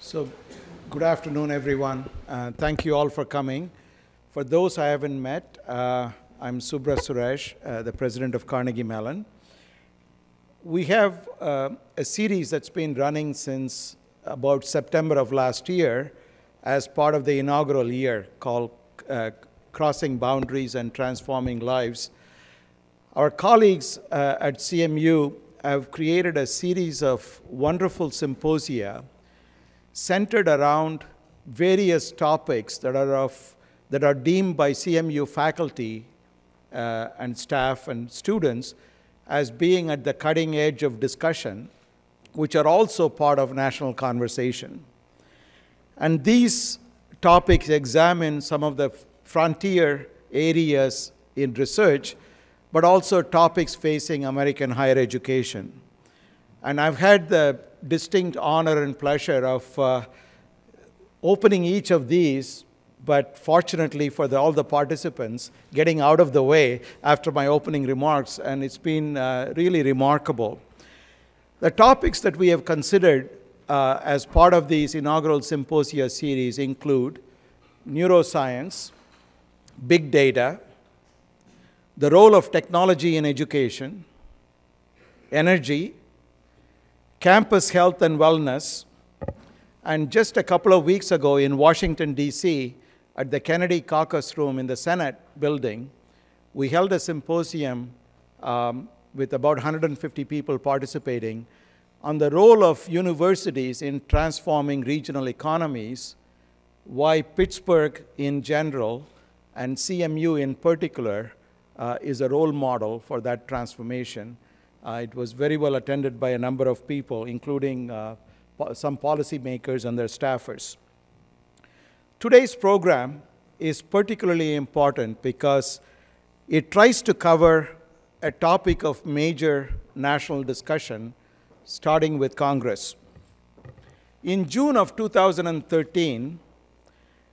So, good afternoon, everyone. Thank you all for coming. For those I haven't met, I'm Subra Suresh, the president of Carnegie Mellon. We have a series that's been running since about September of last year as part of the inaugural year called Crossing Boundaries and Transforming Lives. Our colleagues at CMU have created a series of wonderful symposia centered around various topics that are deemed by CMU faculty and staff and students as being at the cutting edge of discussion, which are also part of national conversation. And these topics examine some of the frontier areas in research, but also topics facing American higher education. And I've had the distinct honor and pleasure of opening each of these, but fortunately for all the participants, getting out of the way after my opening remarks, and it's been really remarkable. The topics that we have considered as part of these inaugural symposia series include neuroscience, big data, the role of technology in education, energy, campus health and wellness, and just a couple of weeks ago in Washington, D.C., at the Kennedy Caucus Room in the Senate building, we held a symposium with about 150 people participating on the role of universities in transforming regional economies, why Pittsburgh in general and CMU in particular is a role model for that transformation. It was very well attended by a number of people, including some policymakers and their staffers. Today's program is particularly important because it tries to cover a topic of major national discussion, starting with Congress. In June of 2013,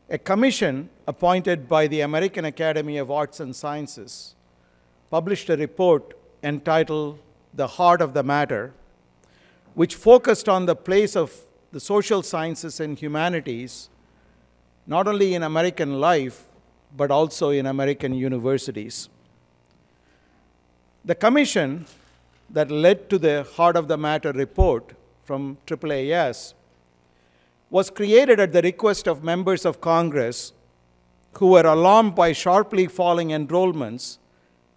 a commission appointed by the American Academy of Arts and Sciences published a report entitled The Heart of the Matter, which focused on the place of the social sciences and humanities, not only in American life, but also in American universities. The commission that led to the Heart of the Matter report from AAAS was created at the request of members of Congress who were alarmed by sharply falling enrollments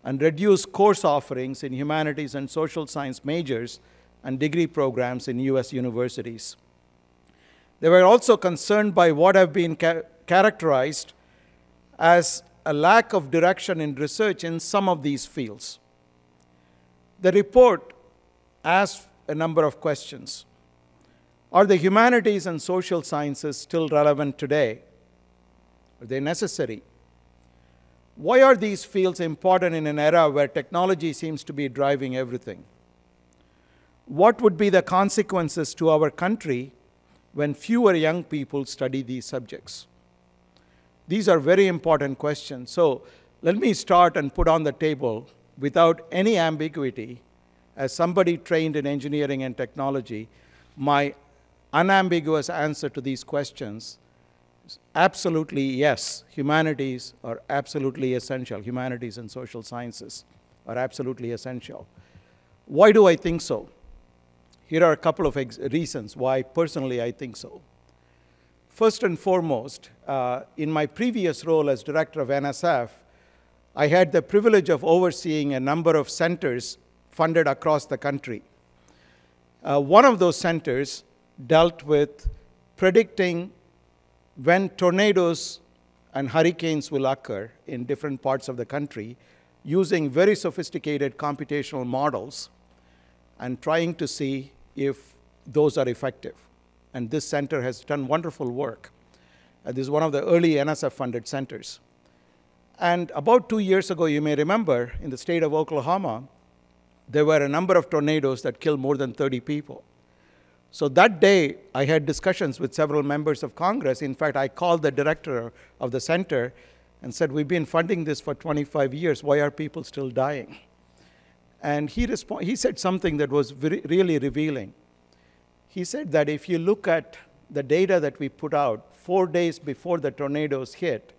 and reduced course offerings in humanities and social science majors and degree programs in U.S. universities. They were also concerned by what have been characterized as a lack of direction in research in some of these fields. The report asked a number of questions. Are the humanities and social sciences still relevant today? Are they necessary? Why are these fields important in an era where technology seems to be driving everything? What would be the consequences to our country when fewer young people study these subjects? These are very important questions. So let me start and put on the table, without any ambiguity, as somebody trained in engineering and technology, my unambiguous answer to these questions: absolutely yes, humanities are absolutely essential. Humanities and social sciences are absolutely essential. Why do I think so? Here are a couple of reasons why personally I think so. First and foremost, in my previous role as director of NSF, I had the privilege of overseeing a number of centers funded across the country. One of those centers dealt with predicting when tornadoes and hurricanes will occur in different parts of the country using very sophisticated computational models and trying to see if those are effective. And this center has done wonderful work. This is one of the early NSF-funded centers. And about 2 years ago, you may remember, in the state of Oklahoma, there were a number of tornadoes that killed more than 30 people. So that day, I had discussions with several members of Congress. In fact, I called the director of the center and said, we've been funding this for 25 years. Why are people still dying? And he said something that was really revealing. He said that if you look at the data that we put out 4 days before the tornadoes hit,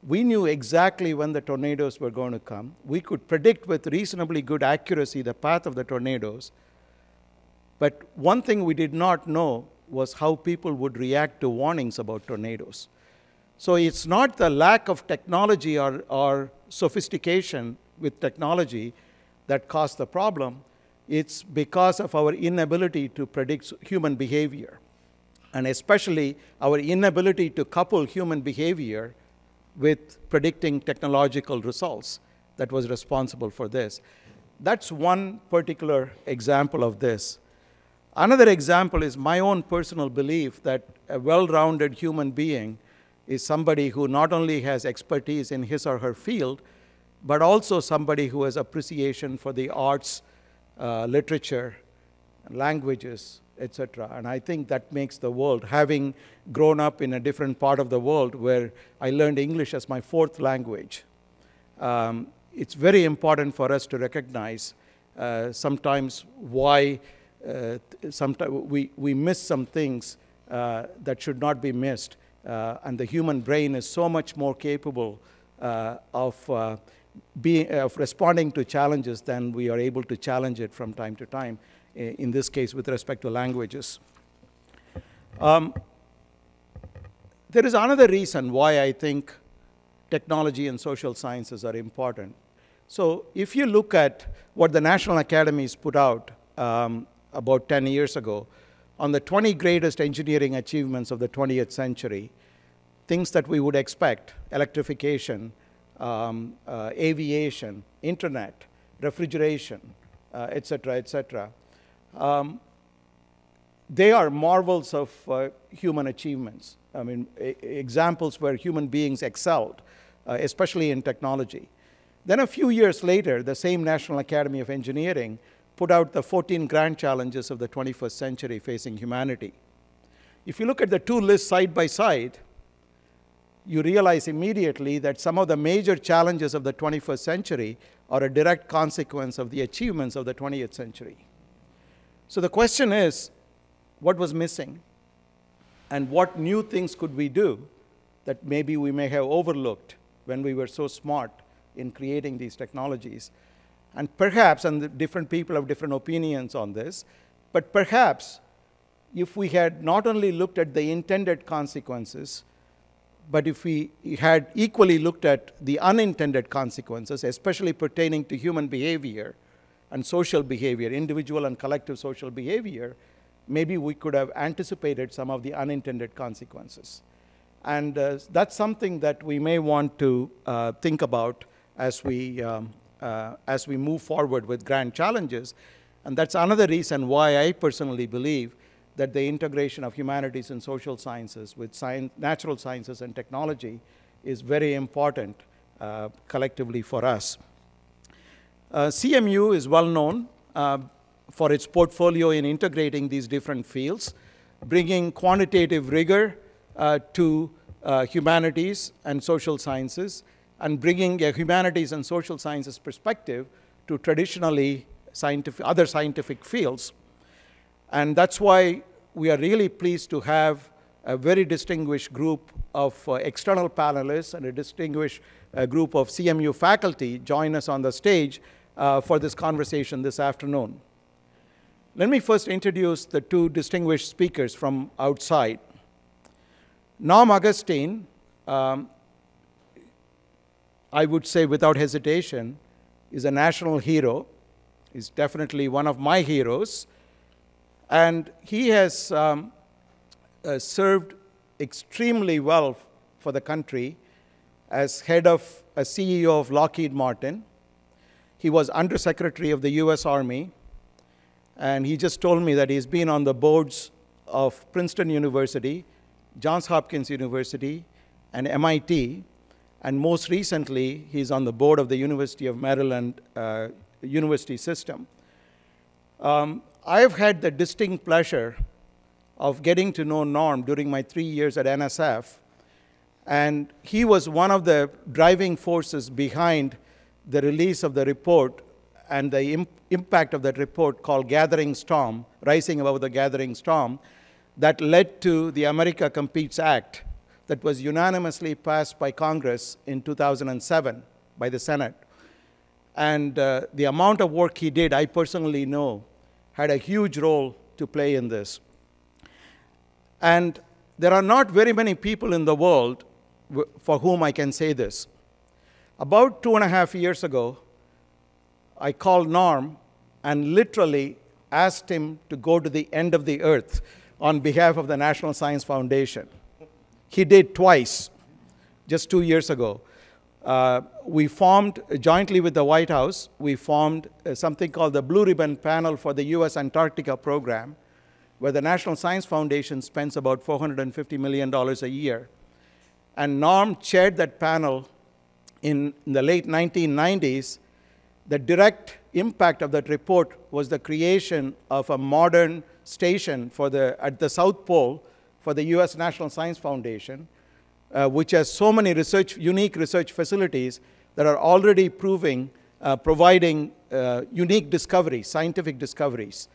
we knew exactly when the tornadoes were going to come. We could predict with reasonably good accuracy the path of the tornadoes. But one thing we did not know was how people would react to warnings about tornadoes. So it's not the lack of technology or sophistication with technology that caused the problem. It's because of our inability to predict human behavior, and especially our inability to couple human behavior with predicting technological results that was responsible for this. That's one particular example of this. Another example is my own personal belief that a well-rounded human being is somebody who not only has expertise in his or her field, but also somebody who has appreciation for the arts, literature, languages, etc. And I think that makes the world, having grown up in a different part of the world where I learned English as my 4th language, it's very important for us to recognize sometimes why sometimes we miss some things that should not be missed. And the human brain is so much more capable of responding to challenges than we are able to challenge it from time to time, in this case with respect to languages. There is another reason why I think technology and social sciences are important. So if you look at what the National Academies put out about 10 years ago on the 20 greatest engineering achievements of the 20th century, things that we would expect: electrification, aviation, internet, refrigeration, etc., etc. They are marvels of human achievements. I mean, examples where human beings excelled, especially in technology. Then a few years later, the same National Academy of Engineering put out the 14 grand challenges of the 21st century facing humanity. If you look at the two lists side by side, you realize immediately that some of the major challenges of the 21st century are a direct consequence of the achievements of the 20th century. So the question is, what was missing? And what new things could we do that maybe we may have overlooked when we were so smart in creating these technologies? And perhaps, and the different people have different opinions on this, but perhaps if we had not only looked at the intended consequences, but if we had equally looked at the unintended consequences, especially pertaining to human behavior and social behavior, individual and collective social behavior, maybe we could have anticipated some of the unintended consequences. And that's something that we may want to think about as we move forward with grand challenges. And that's another reason why I personally believe that the integration of humanities and social sciences with natural sciences and technology is very important collectively for us. CMU is well known for its portfolio in integrating these different fields, bringing quantitative rigor to humanities and social sciences, and bringing a humanities and social sciences perspective to traditionally other scientific fields. And that's why we are really pleased to have a very distinguished group of external panelists and a distinguished group of CMU faculty join us on the stage for this conversation this afternoon. Let me first introduce the two distinguished speakers from outside. Norm Augustine, I would say without hesitation, is a national hero. He's definitely one of my heroes. And he has served extremely well for the country as head of a CEO of Lockheed Martin. He was Undersecretary of the US Army. And he just told me that he's been on the boards of Princeton University, Johns Hopkins University, and MIT. And most recently, he's on the board of the University of Maryland University System. I've had the distinct pleasure of getting to know Norm during my 3 years at NSF. And he was one of the driving forces behind the release of the report and the impact of that report called Gathering Storm, Rising Above the Gathering Storm, that led to the America Competes Act that was unanimously passed by Congress in 2007 by the Senate. And the amount of work he did, I personally know, had a huge role to play in this. And there are not very many people in the world for whom I can say this. About 2.5 years ago, I called Norm and literally asked him to go to the end of the earth on behalf of the National Science Foundation. He did twice, just 2 years ago. We formed, jointly with the White House, we formed something called the Blue Ribbon Panel for the US Antarctica Program, where the National Science Foundation spends about $450 million a year. And Norm chaired that panel in the late 1990s. The direct impact of that report was the creation of a modern station at the South Pole for the US National Science Foundation, which has so many unique research facilities that are already providing unique discoveries, scientific discoveries.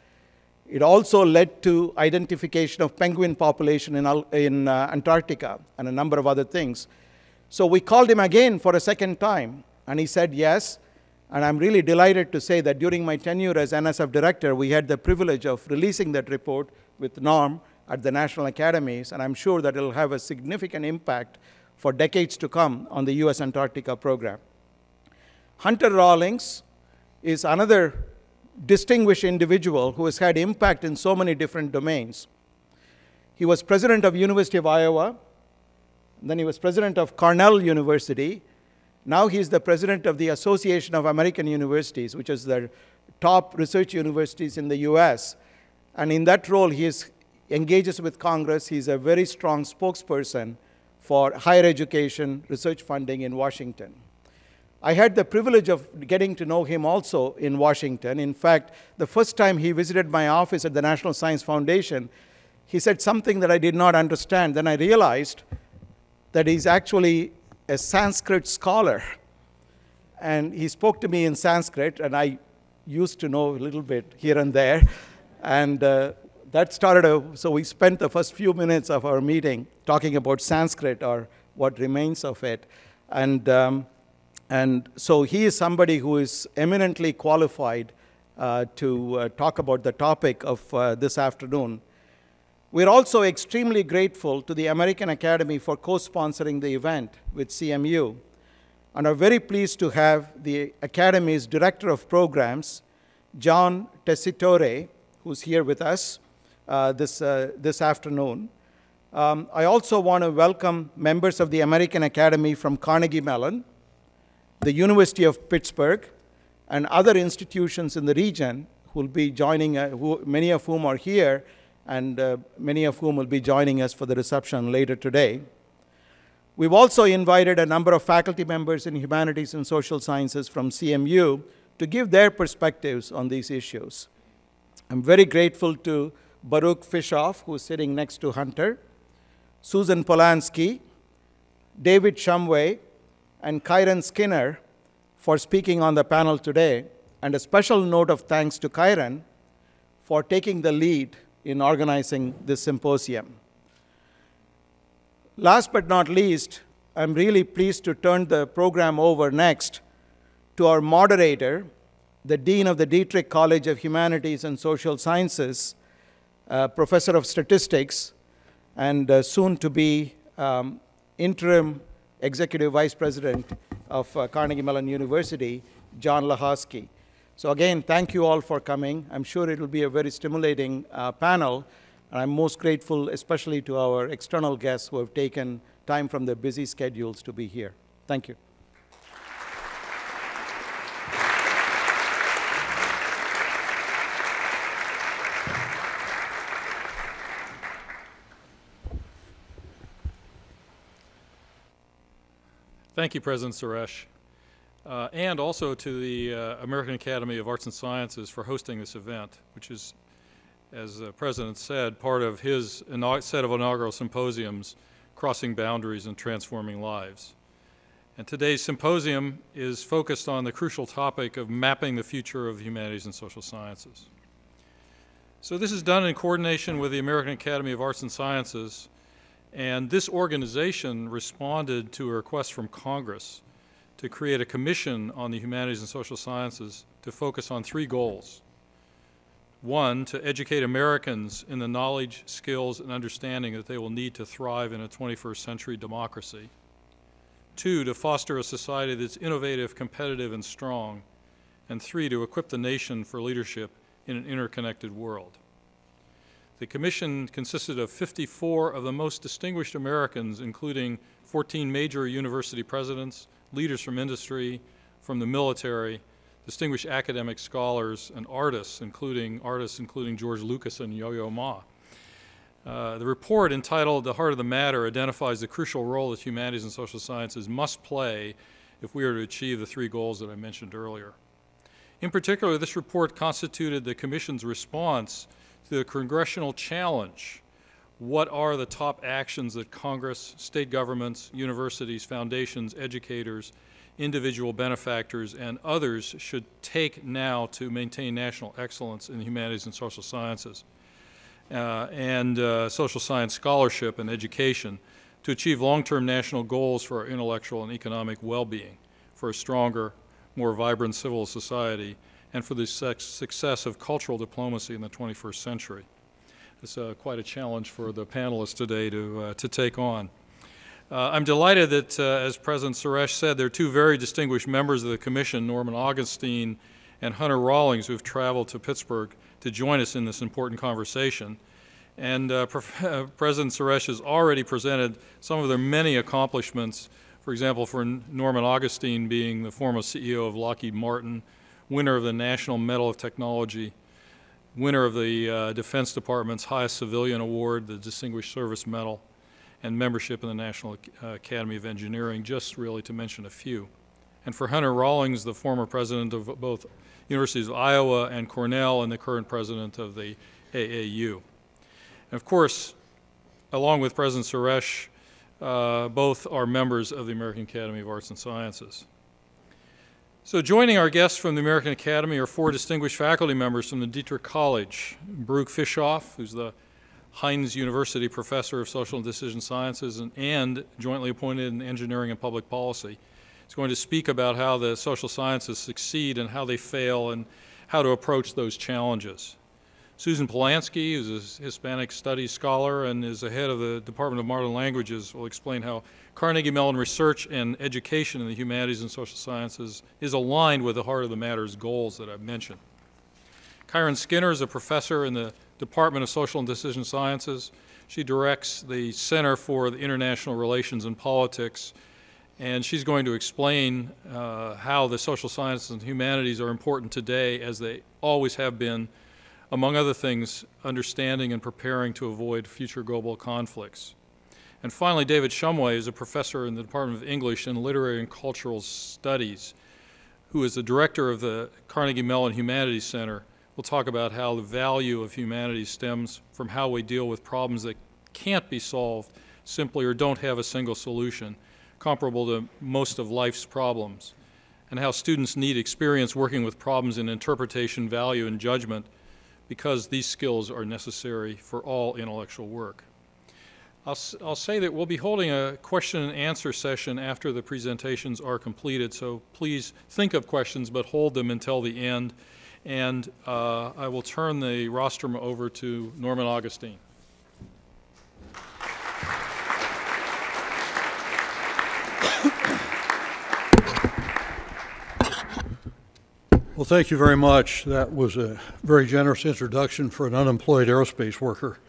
It also led to identification of penguin population in Antarctica and a number of other things. So we called him again for a second time, and he said yes. And I'm really delighted to say that during my tenure as NSF director, we had the privilege of releasing that report with Norm at the National Academies, and I'm sure that it'll have a significant impact for decades to come on the US Antarctica program. Hunter Rawlings is another distinguished individual who has had impact in so many different domains. He was president of University of Iowa, then he was president of Cornell University. Now he's the president of the Association of American Universities, which is the top research universities in the US. And in that role, he engages with Congress. He's a very strong spokesperson for higher education research funding in Washington. I had the privilege of getting to know him also in Washington. In fact, the first time he visited my office at the National Science Foundation, he said something that I did not understand. Then I realized that he's actually a Sanskrit scholar. And he spoke to me in Sanskrit, and I used to know a little bit here and there. And that started, so we spent the first few minutes of our meeting talking about Sanskrit, or what remains of it. And so he is somebody who is eminently qualified to talk about the topic of this afternoon. We're also extremely grateful to the American Academy for co-sponsoring the event with CMU, and are very pleased to have the Academy's Director of Programs, John Tessitore, who's here with us this afternoon. I also want to welcome members of the American Academy from Carnegie Mellon, the University of Pittsburgh, and other institutions in the region who will be joining, many of whom are here, and many of whom will be joining us for the reception later today. We've also invited a number of faculty members in Humanities and Social Sciences from CMU to give their perspectives on these issues. I'm very grateful to Baruch Fishoff, who's sitting next to Hunter, Susan Polanski, David Shumway, and Kyron Skinner for speaking on the panel today, and a special note of thanks to Kyron for taking the lead in organizing this symposium. Last but not least, I'm really pleased to turn the program over next to our moderator, the Dean of the Dietrich College of Humanities and Social Sciences, Professor of Statistics, and soon to be interim Executive Vice President of Carnegie Mellon University, John Lahosky. So again, thank you all for coming. I'm sure it will be a very stimulating panel, and I'm most grateful especially to our external guests who have taken time from their busy schedules to be here. Thank you. Thank you, President Suresh, and also to the American Academy of Arts and Sciences for hosting this event, which is, as the President said, part of his set of inaugural symposiums, Crossing Boundaries and Transforming Lives. And today's symposium is focused on the crucial topic of mapping the future of humanities and social sciences. So this is done in coordination with the American Academy of Arts and Sciences, and this organization responded to a request from Congress to create a commission on the humanities and social sciences to focus on 3 goals. 1, to educate Americans in the knowledge, skills, and understanding that they will need to thrive in a 21st century democracy. 2, to foster a society that's innovative, competitive, and strong. And 3, to equip the nation for leadership in an interconnected world. The commission consisted of 54 of the most distinguished Americans, including 14 major university presidents, leaders from industry, from the military, distinguished academic scholars, and artists, including George Lucas and Yo-Yo Ma. The report, entitled "The Heart of the Matter," identifies the crucial role that humanities and social sciences must play if we are to achieve the 3 goals that I mentioned earlier. In particular, this report constituted the Commission's response to the congressional challenge. What are the top actions that Congress, state governments, universities, foundations, educators, individual benefactors, and others should take now to maintain national excellence in the humanities and social sciences and social science scholarship and education to achieve long-term national goals for our intellectual and economic well-being, for a stronger, more vibrant civil society, and for the success of cultural diplomacy in the 21st century. It's quite a challenge for the panelists today to take on. I'm delighted that, as President Suresh said, there are 2 very distinguished members of the Commission, Norm Augustine and Hunter Rawlings, who have traveled to Pittsburgh to join us in this important conversation. And President Suresh has already presented some of their many accomplishments. For example, for Norman Augustine being the former CEO of Lockheed Martin, winner of the National Medal of Technology, winner of the Defense Department's highest civilian award, the Distinguished Service Medal, and membership in the National Academy of Engineering, just really to mention a few. And for Hunter Rawlings, the former president of both Universities of Iowa and Cornell, and the current president of the AAU. And of course, along with President Suresh, both are members of the American Academy of Arts and Sciences. So joining our guests from the American Academy are 4 distinguished faculty members from the Dietrich College. Baruch Fischoff, who's the Heinz University Professor of Social and Decision Sciences and jointly appointed in Engineering and Public Policy. He's going to speak about how the social sciences succeed and how they fail and how to approach those challenges. Susan Polanski, who's a Hispanic Studies scholar and is the head of the Department of Modern Languages, will explain how Carnegie Mellon research and education in the humanities and social sciences is aligned with the Heart of the Matter's goals that I've mentioned. Kyron Skinner is a professor in the Department of Social and Decision Sciences. She directs the Center for the International Relations and Politics, and she's going to explain how the social sciences and humanities are important today, as they always have been, among other things, understanding and preparing to avoid future global conflicts. And finally, David Shumway is a professor in the Department of English and Literary and Cultural Studies, who is the director of the Carnegie Mellon Humanities Center. We'll talk about how the value of humanities stems from how we deal with problems that can't be solved simply or don't have a single solution, comparable to most of life's problems, and how students need experience working with problems in interpretation, value, and judgment, because these skills are necessary for all intellectual work. I'll say that we'll be holding a question and answer session after the presentations are completed, so please think of questions but hold them until the end. And I will turn the rostrum over to Norman Augustine. Well, thank you very much. That was a very generous introduction for an unemployed aerospace worker.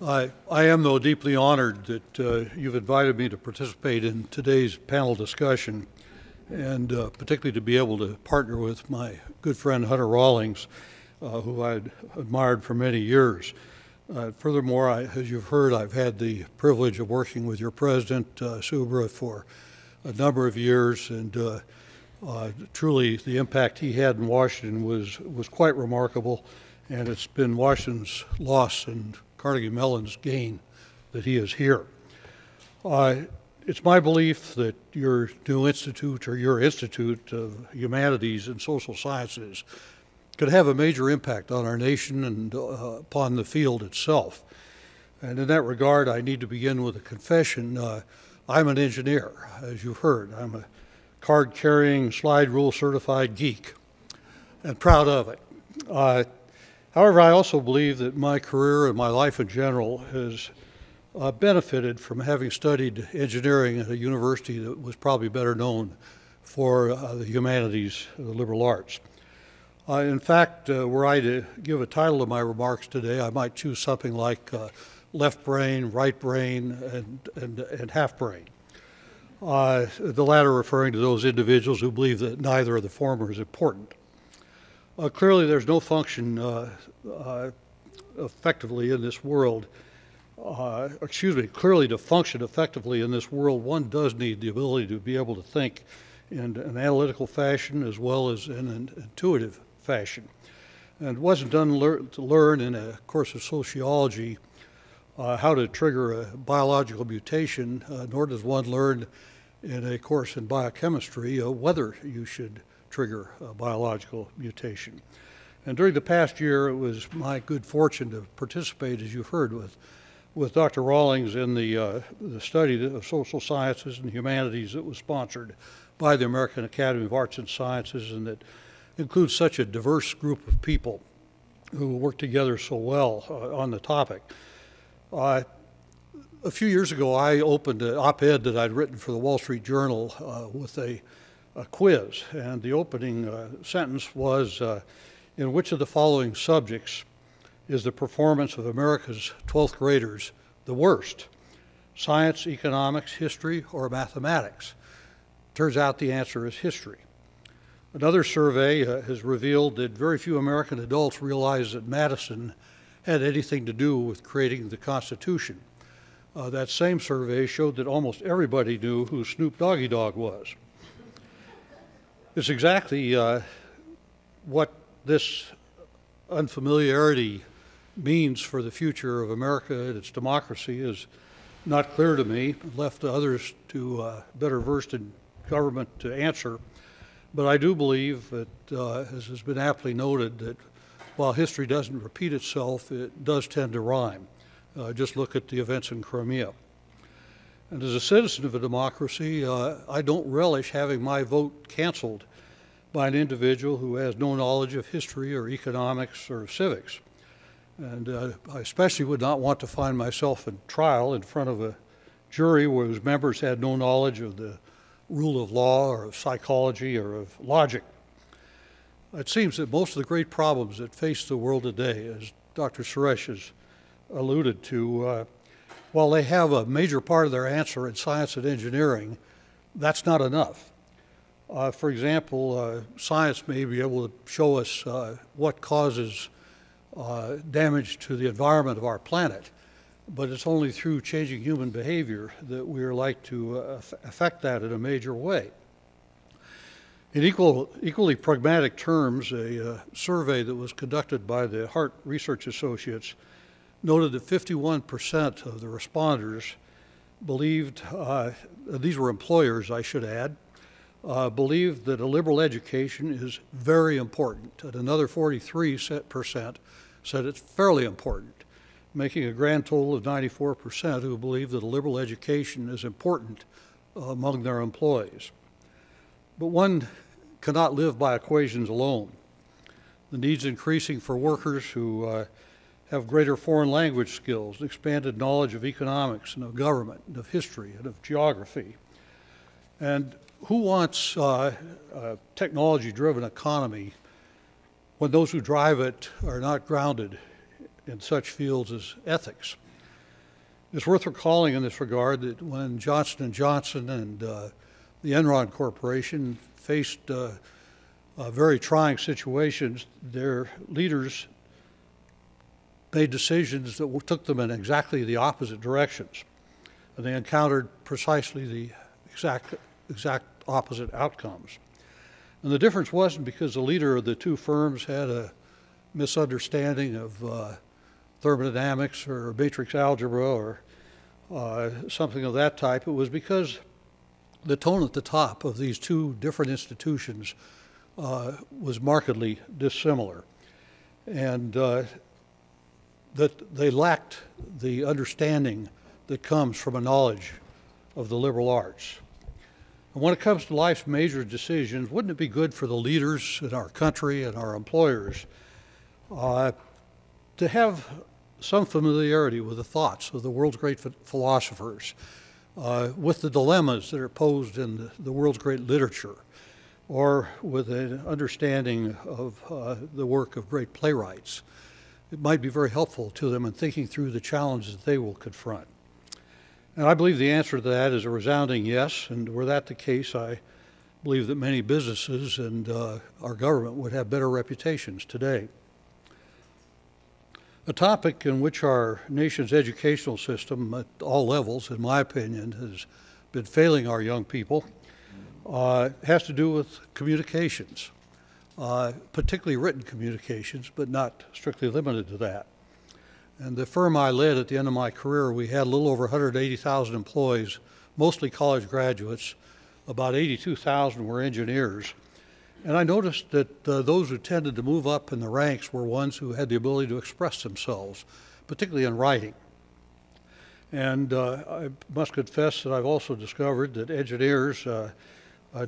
I am, though, deeply honored that you've invited me to participate in today's panel discussion, and particularly to be able to partner with my good friend Hunter Rawlings, who I'd admired for many years. Furthermore, as you've heard, I've had the privilege of working with your president, Subra, for a number of years, and truly the impact he had in Washington was quite remarkable, and it's been Washington's loss and Carnegie Mellon's gain that he is here. It's my belief that your new institute, or your Institute of Humanities and Social Sciences, could have a major impact on our nation and upon the field itself. And in that regard, I need to begin with a confession. I'm an engineer, as you've heard. I'm a card-carrying, slide rule certified geek, and proud of it. However, I also believe that my career and my life in general has benefited from having studied engineering at a university that was probably better known for the humanities, the liberal arts. In fact, were I to give a title to my remarks today, I might choose something like left brain, right brain, and half brain. The latter referring to those individuals who believe that neither of the former is important. Clearly, there's no function effectively in this world. Clearly to function effectively in this world, one does need the ability to be able to think in an analytical fashion as well as in an intuitive fashion. And it wasn't done to learn in a course of sociology how to trigger a biological mutation, nor does one learn in a course in biochemistry whether you should trigger a biological mutation. And during the past year, it was my good fortune to participate, as you've heard, with Dr. Rawlings in the study of social sciences and humanities that was sponsored by the American Academy of Arts and Sciences, and that includes such a diverse group of people who work together so well on the topic. A few years ago, I opened an op-ed that I'd written for the Wall Street Journal with a quiz, and the opening sentence was, in which of the following subjects is the performance of America's 12th graders the worst? Science, economics, history, or mathematics? Turns out the answer is history. Another survey has revealed that very few American adults realize that Madison had anything to do with creating the Constitution. That same survey showed that almost everybody knew who Snoop Doggy Dogg was. It's exactly what this unfamiliarity means for the future of America and its democracy is not clear to me, left to others to better versed in government to answer. But I do believe that, as has been aptly noted, that while history doesn't repeat itself, it does tend to rhyme. Just look at the events in Crimea. And as a citizen of a democracy, I don't relish having my vote canceled by an individual who has no knowledge of history or economics or civics. And I especially would not want to find myself in trial in front of a jury whose members had no knowledge of the rule of law or of psychology or of logic. It seems that most of the great problems that face the world today, as Dr. Suresh has alluded to, while they have a major part of their answer in science and engineering, that's not enough. For example, science may be able to show us what causes damage to the environment of our planet, but it's only through changing human behavior that we are like to affect that in a major way. In equally pragmatic terms, a survey that was conducted by the Hart Research Associates noted that 51% of the responders believed, these were employers I should add, believed that a liberal education is very important, and another 43% said it's fairly important, making a grand total of 94% who believe that a liberal education is important among their employees. But one cannot live by equations alone. The needs increasing for workers who have greater foreign language skills, expanded knowledge of economics and of government and of history and of geography. And who wants a technology-driven economy when those who drive it are not grounded in such fields as ethics? It's worth recalling in this regard that when Johnson & Johnson and the Enron Corporation faced very trying situations, their leaders made decisions that took them in exactly the opposite directions. And they encountered precisely the exact opposite outcomes. And the difference wasn't because the leader of the two firms had a misunderstanding of thermodynamics or matrix algebra or something of that type. It was because the tone at the top of these two different institutions was markedly dissimilar, and that they lacked the understanding that comes from a knowledge of the liberal arts. And when it comes to life's major decisions, wouldn't it be good for the leaders in our country and our employers to have some familiarity with the thoughts of the world's great philosophers, with the dilemmas that are posed in the world's great literature, or with an understanding of the work of great playwrights? It might be very helpful to them in thinking through the challenges that they will confront. And I believe the answer to that is a resounding yes, and were that the case, I believe that many businesses and our government would have better reputations today. A topic in which our nation's educational system at all levels, in my opinion, has been failing our young people has to do with communications, particularly written communications, but not strictly limited to that. And the firm I led at the end of my career, we had a little over 180,000 employees, mostly college graduates. About 82,000 were engineers. And I noticed that those who tended to move up in the ranks were ones who had the ability to express themselves, particularly in writing. And I must confess that I've also discovered that engineers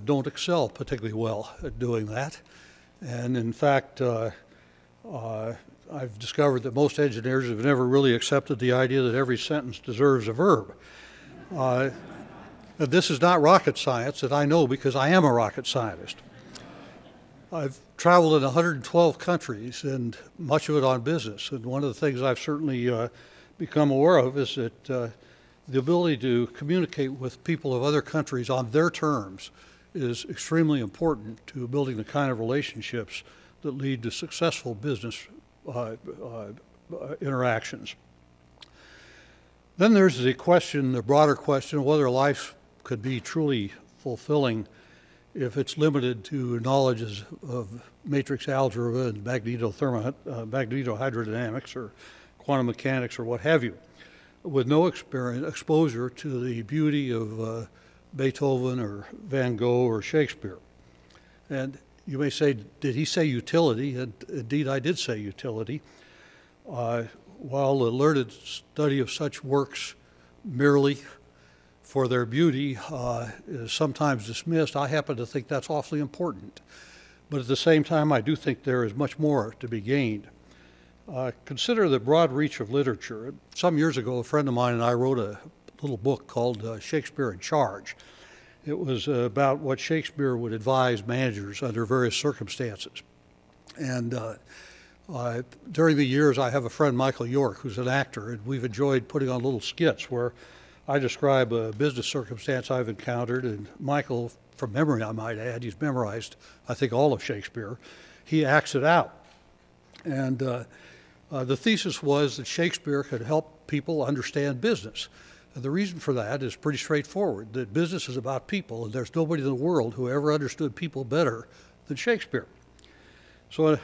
don't excel particularly well at doing that. And in fact, I've discovered that most engineers have never really accepted the idea that every sentence deserves a verb. This is not rocket science, and I know because I am a rocket scientist. I've traveled in 112 countries, and much of it on business. And one of the things I've certainly become aware of is that the ability to communicate with people of other countries on their terms is extremely important to building the kind of relationships that lead to successful business interactions. Then there's the question, the broader question, of whether life could be truly fulfilling if it's limited to knowledges of matrix algebra and magnetohydrodynamics or quantum mechanics or what have you, with no exposure to the beauty of Beethoven or Van Gogh or Shakespeare. And you may say, did he say utility? And indeed, I did say utility. While the learned study of such works merely for their beauty is sometimes dismissed, I happen to think that's awfully important. But at the same time, I do think there is much more to be gained. Consider the broad reach of literature. Some years ago, a friend of mine and I wrote a little book called Shakespeare in Charge. It was about what Shakespeare would advise managers under various circumstances. And during the years, I have a friend, Michael York, who's an actor, and we've enjoyed putting on little skits where I describe a business circumstance I've encountered, and Michael, from memory I might add, he's memorized, I think, all of Shakespeare, he acts it out. And the thesis was that Shakespeare could help people understand business. And the reason for that is pretty straightforward, that business is about people, and there's nobody in the world who ever understood people better than Shakespeare. So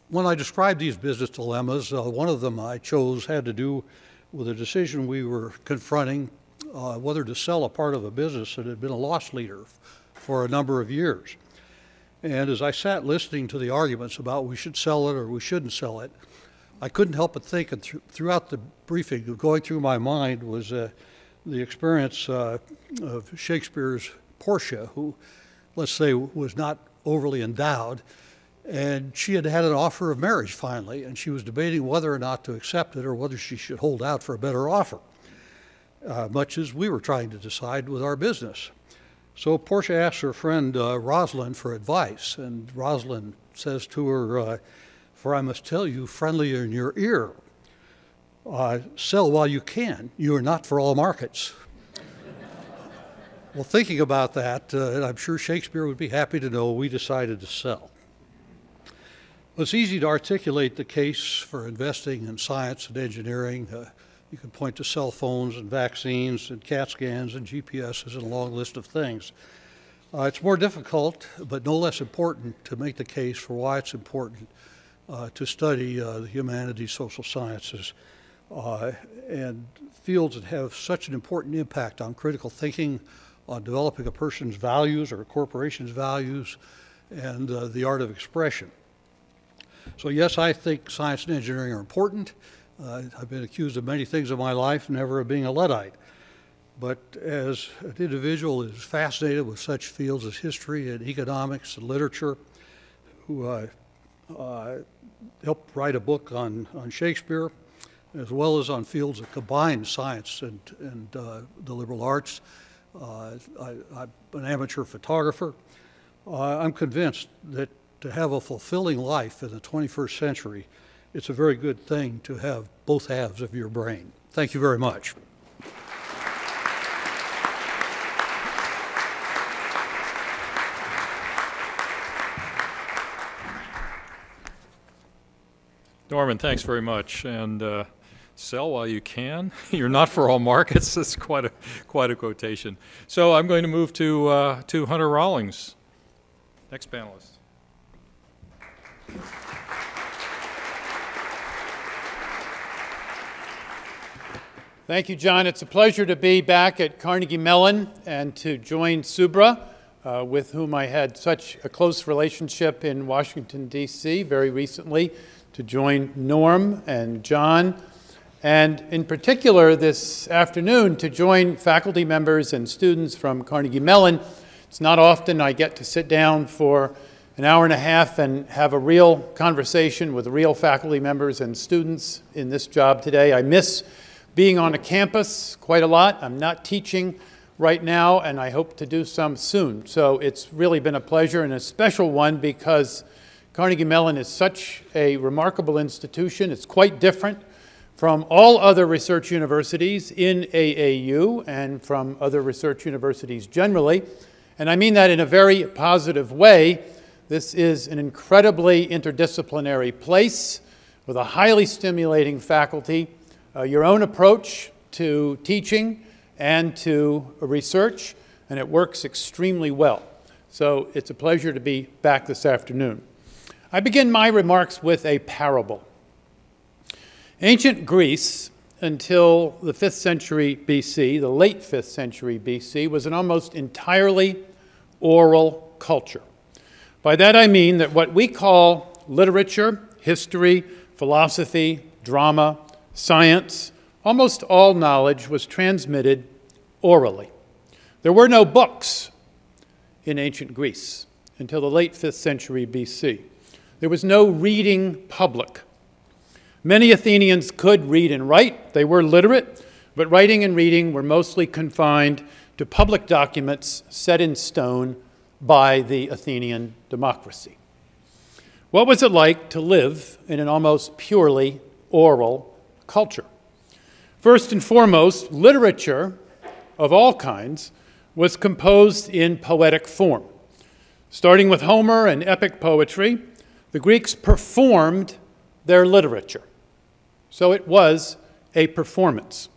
when I described these business dilemmas, one of them I chose had to do with a decision we were confronting, whether to sell a part of a business that had been a loss leader for a number of years. And as I sat listening to the arguments about we should sell it or we shouldn't sell it, I couldn't help but think, and throughout the briefing, going through my mind was the experience of Shakespeare's Portia, who, let's say, was not overly endowed, and she had had an offer of marriage finally, and she was debating whether or not to accept it or whether she should hold out for a better offer, much as we were trying to decide with our business. So Portia asked her friend Rosalind for advice, and Rosalind says to her, "For I must tell you friendly in your ear, sell while you can. You are not for all markets." Well, thinking about that, I'm sure Shakespeare would be happy to know we decided to sell. It's easy to articulate the case for investing in science and engineering. You can point to cell phones and vaccines and CAT scans and GPSs and a long list of things. It's more difficult, but no less important, to make the case for why it's important to study the humanities, social sciences, and fields that have such an important impact on critical thinking, on developing a person's values or a corporation's values and the art of expression. So yes, I think science and engineering are important. I've been accused of many things in my life, never of being a Luddite. But as an individual who is fascinated with such fields as history and economics and literature, who helped write a book on Shakespeare, as well as on fields that combine science and the liberal arts. I'm an amateur photographer. I'm convinced that to have a fulfilling life in the 21st century, it's a very good thing to have both halves of your brain. Thank you very much. Norman, thanks very much. And sell while you can. You're not for all markets. That's quite a quotation. So I'm going to move to Hunter Rawlings, next panelist. Thank you, John. It's a pleasure to be back at Carnegie Mellon and to join Subra, with whom I had such a close relationship in Washington, D.C. very recently, to join Norm and John, and in particular this afternoon to join faculty members and students from Carnegie Mellon. It's not often I get to sit down for an hour and a half and have a real conversation with real faculty members and students in this job today. I miss being on a campus quite a lot. I'm not teaching right now, and I hope to do some soon. So it's really been a pleasure and a special one because Carnegie Mellon is such a remarkable institution. It's quite different from all other research universities in AAU and from other research universities generally. And I mean that in a very positive way. This is an incredibly interdisciplinary place with a highly stimulating faculty, your own approach to teaching and to research, and it works extremely well. So it's a pleasure to be back this afternoon. I begin my remarks with a parable. Ancient Greece, until the 5th century BC, the late 5th century BC, was an almost entirely oral culture. By that I mean that what we call literature, history, philosophy, drama, science, almost all knowledge was transmitted orally. There were no books in ancient Greece until the late 5th century BC. There was no reading public. Many Athenians could read and write. They were literate, but writing and reading were mostly confined to public documents set in stone by the Athenian democracy. What was it like to live in an almost purely oral culture? First and foremost, literature of all kinds was composed in poetic form. Starting with Homer and epic poetry, the Greeks performed their literature. So it was a performance.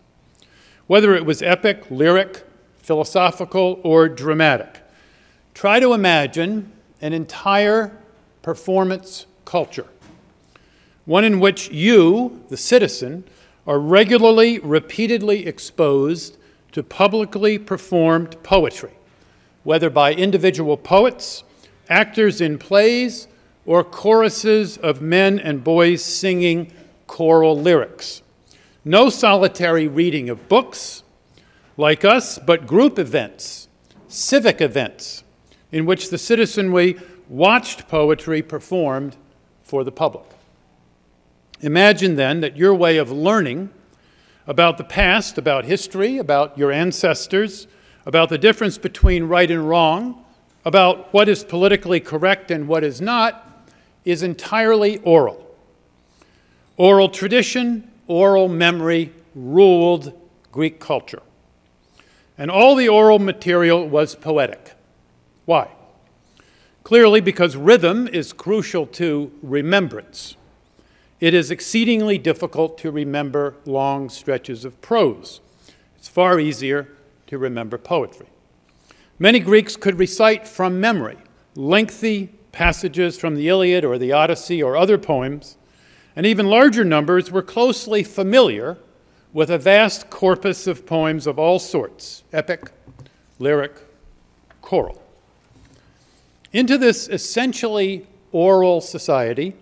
Whether it was epic, lyric, philosophical, or dramatic. Try to imagine an entire performance culture, one in which you, the citizen, are regularly, repeatedly exposed to publicly performed poetry, whether by individual poets, actors in plays, or choruses of men and boys singing choral lyrics. No solitary reading of books, like us, but group events, civic events, in which the citizenry watched poetry performed for the public. Imagine then that your way of learning about the past, about history, about your ancestors, about the difference between right and wrong, about what is politically correct and what is not, is entirely oral. Oral tradition, oral memory ruled Greek culture. And all the oral material was poetic. Why? Clearly because rhythm is crucial to remembrance. It is exceedingly difficult to remember long stretches of prose. It's far easier to remember poetry. Many Greeks could recite from memory lengthy passages from the Iliad or the Odyssey or other poems, and even larger numbers were closely familiar with a vast corpus of poems of all sorts, epic, lyric, choral. Into this essentially oral society,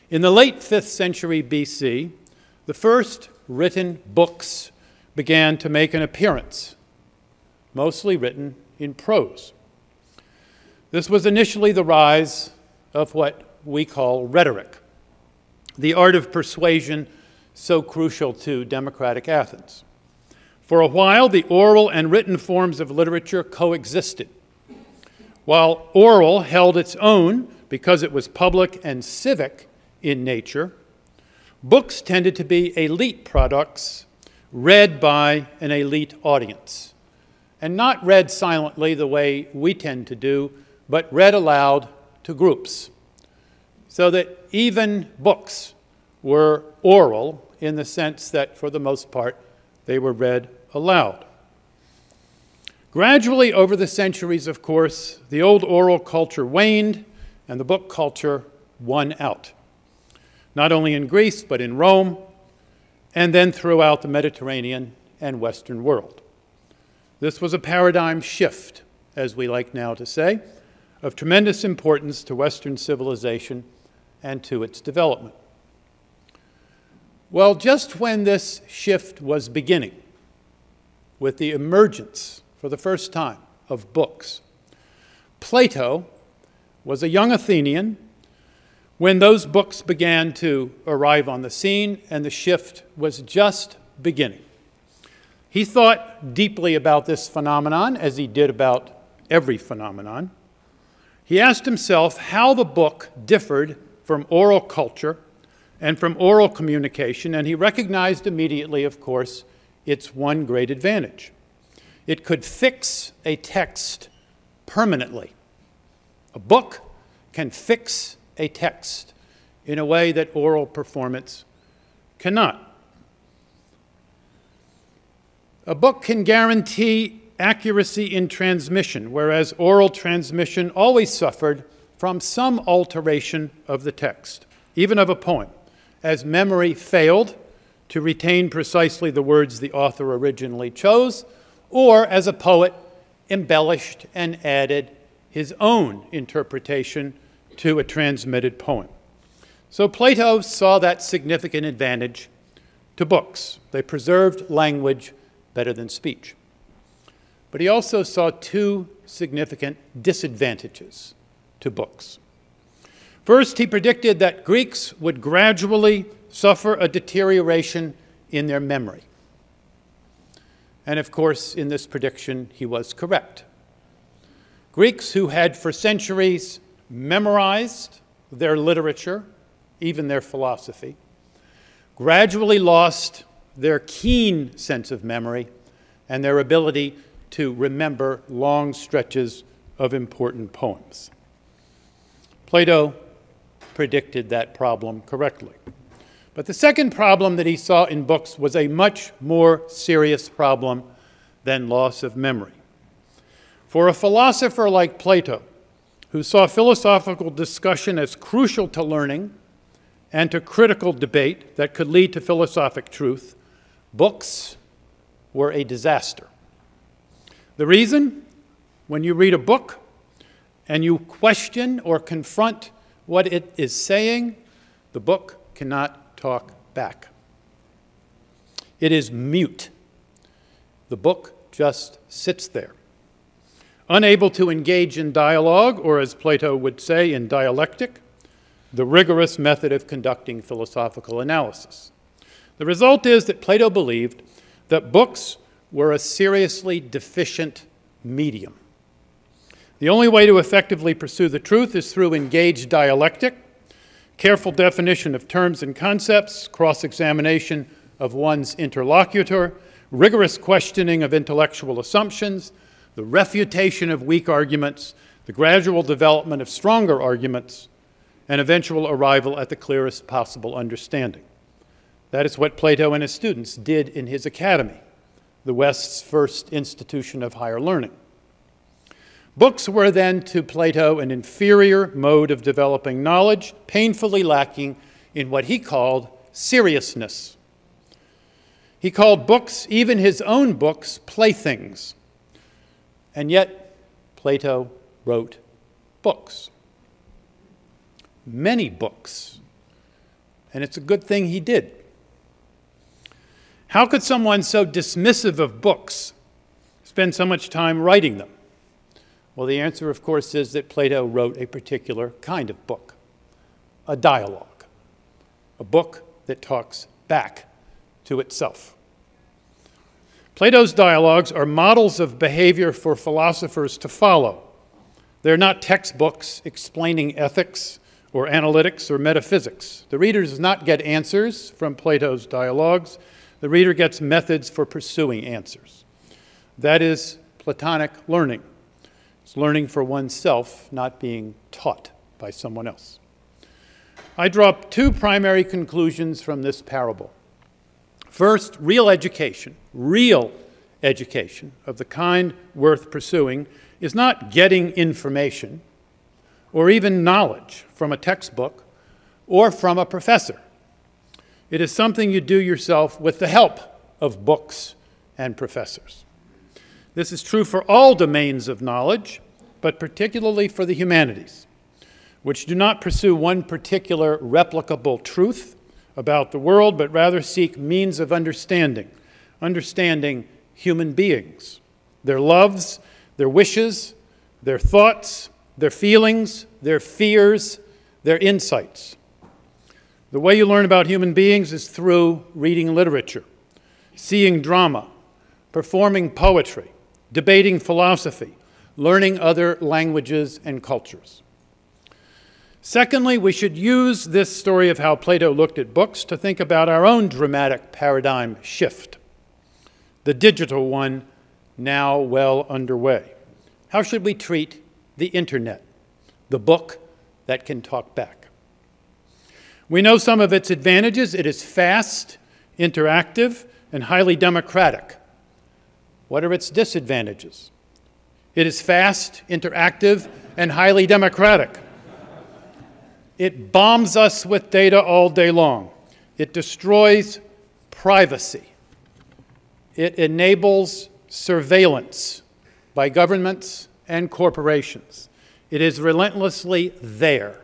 in the late 5th century BC, the first written books began to make an appearance, mostly written in prose. This was initially the rise of what we call rhetoric, the art of persuasion so crucial to democratic Athens. For a while, the oral and written forms of literature coexisted. While oral held its own because it was public and civic in nature, books tended to be elite products read by an elite audience, and not read silently the way we tend to do, but read aloud to groups, so that even books were oral in the sense that, for the most part, they were read aloud. Gradually, over the centuries, of course, the old oral culture waned and the book culture won out, not only in Greece, but in Rome, and then throughout the Mediterranean and Western world. This was a paradigm shift, as we like now to say, of tremendous importance to Western civilization and to its development. Well, just when this shift was beginning, with the emergence, for the first time, of books, Plato was a young Athenian when those books began to arrive on the scene and the shift was just beginning. He thought deeply about this phenomenon, as he did about every phenomenon. He asked himself how the book differed from oral culture and from oral communication, and he recognized immediately, of course, its one great advantage. It could fix a text permanently. A book can fix a text in a way that oral performance cannot. A book can guarantee accuracy in transmission, whereas oral transmission always suffered from some alteration of the text, even of a poem, as memory failed to retain precisely the words the author originally chose, or as a poet embellished and added his own interpretation to a transmitted poem. So Plato saw that significant advantage to books. They preserved language better than speech. But he also saw two significant disadvantages to books. First, he predicted that Greeks would gradually suffer a deterioration in their memory. And of course, in this prediction, he was correct. Greeks who had for centuries memorized their literature, even their philosophy, gradually lost their keen sense of memory and their ability to remember long stretches of important poems. Plato predicted that problem correctly. But the second problem that he saw in books was a much more serious problem than loss of memory. For a philosopher like Plato, who saw philosophical discussion as crucial to learning and to critical debate that could lead to philosophic truth, books were a disaster. The reason? When you read a book and you question or confront what it is saying, the book cannot talk back. It is mute. The book just sits there, unable to engage in dialogue, or as Plato would say, in dialectic, the rigorous method of conducting philosophical analysis. The result is that Plato believed that books were a seriously deficient medium. The only way to effectively pursue the truth is through engaged dialectic, careful definition of terms and concepts, cross-examination of one's interlocutor, rigorous questioning of intellectual assumptions, the refutation of weak arguments, the gradual development of stronger arguments, and eventual arrival at the clearest possible understanding. That is what Plato and his students did in his academy, the West's first institution of higher learning. Books were then to Plato an inferior mode of developing knowledge, painfully lacking in what he called seriousness. He called books, even his own books, playthings. And yet, Plato wrote books. Many books. And it's a good thing he did. How could someone so dismissive of books spend so much time writing them? Well, the answer, of course, is that Plato wrote a particular kind of book, a dialogue, a book that talks back to itself. Plato's dialogues are models of behavior for philosophers to follow. They're not textbooks explaining ethics or analytics or metaphysics. The reader does not get answers from Plato's dialogues. The reader gets methods for pursuing answers. That is Platonic learning. It's learning for oneself, not being taught by someone else. I draw two primary conclusions from this parable. First, real education of the kind worth pursuing is not getting information or even knowledge from a textbook or from a professor. It is something you do yourself with the help of books and professors. This is true for all domains of knowledge, but particularly for the humanities, which do not pursue one particular replicable truth about the world, but rather seek means of understanding human beings, their loves, their wishes, their thoughts, their feelings, their fears, their insights. The way you learn about human beings is through reading literature, seeing drama, performing poetry, debating philosophy, learning other languages and cultures. Secondly, we should use this story of how Plato looked at books to think about our own dramatic paradigm shift, the digital one now well underway. How should we treat the internet, the book that can talk back? We know some of its advantages. It is fast, interactive, and highly democratic. What are its disadvantages? It is fast, interactive, and highly democratic. It bombs us with data all day long. It destroys privacy. It enables surveillance by governments and corporations. It is relentlessly there.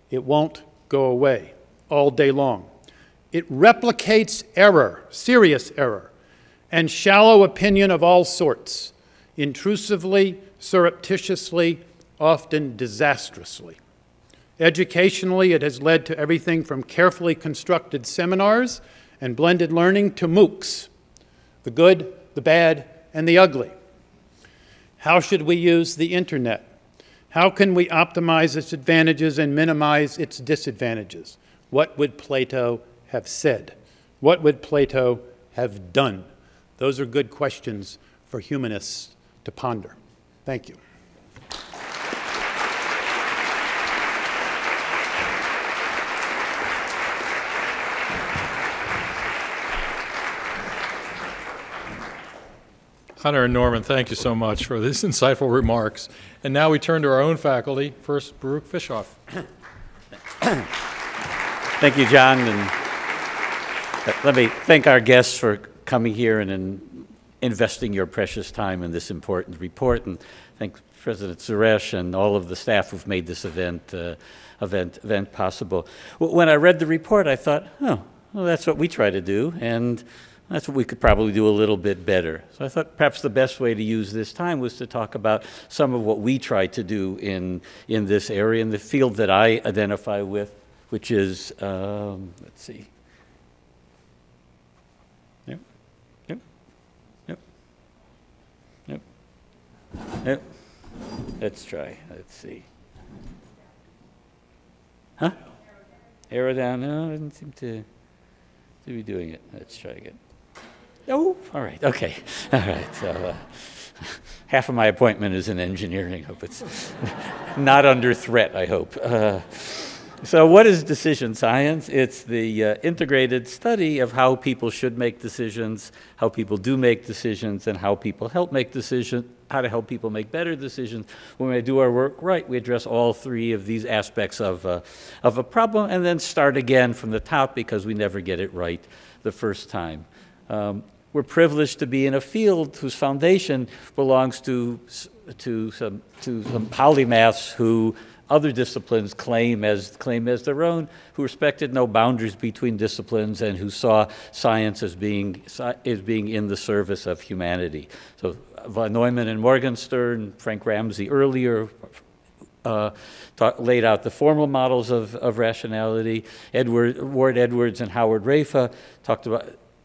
It won't go away all day long. It replicates error, serious error, and shallow opinion of all sorts, intrusively, surreptitiously, often disastrously. Educationally, it has led to everything from carefully constructed seminars and blended learning to MOOCs, the good, the bad, and the ugly. How should we use the internet? How can we optimize its advantages and minimize its disadvantages? What would Plato have said? What would Plato have done? Those are good questions for humanists to ponder. Thank you. Hunter and Norman, thank you so much for these insightful remarks. And now we turn to our own faculty. First, Baruch Fischoff. Thank you, John. And let me thank our guests for coming here and investing your precious time in this important report. And thank President Suresh and all of the staff who've made this event possible. When I read the report, I thought, oh, well, that's what we try to do. And that's what we could probably do a little bit better. So I thought perhaps the best way to use this time was to talk about some of what we try to do in this area, in the field that I identify with, which is, let's see. Yep. Let's try. Let's see. Huh? Arrow down. No, it doesn't seem to be doing it. Let's try again. Oh, all right. Okay. All right. So half of my appointment is in engineering. Hope it's not under threat, I hope. So what is decision science? It's the integrated study of how people should make decisions, how people do make decisions, and how people help make decisions, how to help people make better decisions. When we do our work right, we address all three of these aspects of a problem and then start again from the top because we never get it right the first time. We're privileged to be in a field whose foundation belongs to some polymaths who other disciplines claim as their own, who respected no boundaries between disciplines and who saw science as being in the service of humanity. So von Neumann and Morgenstern, Frank Ramsey earlier, laid out the formal models of rationality. Ward Edwards and Howard Rafa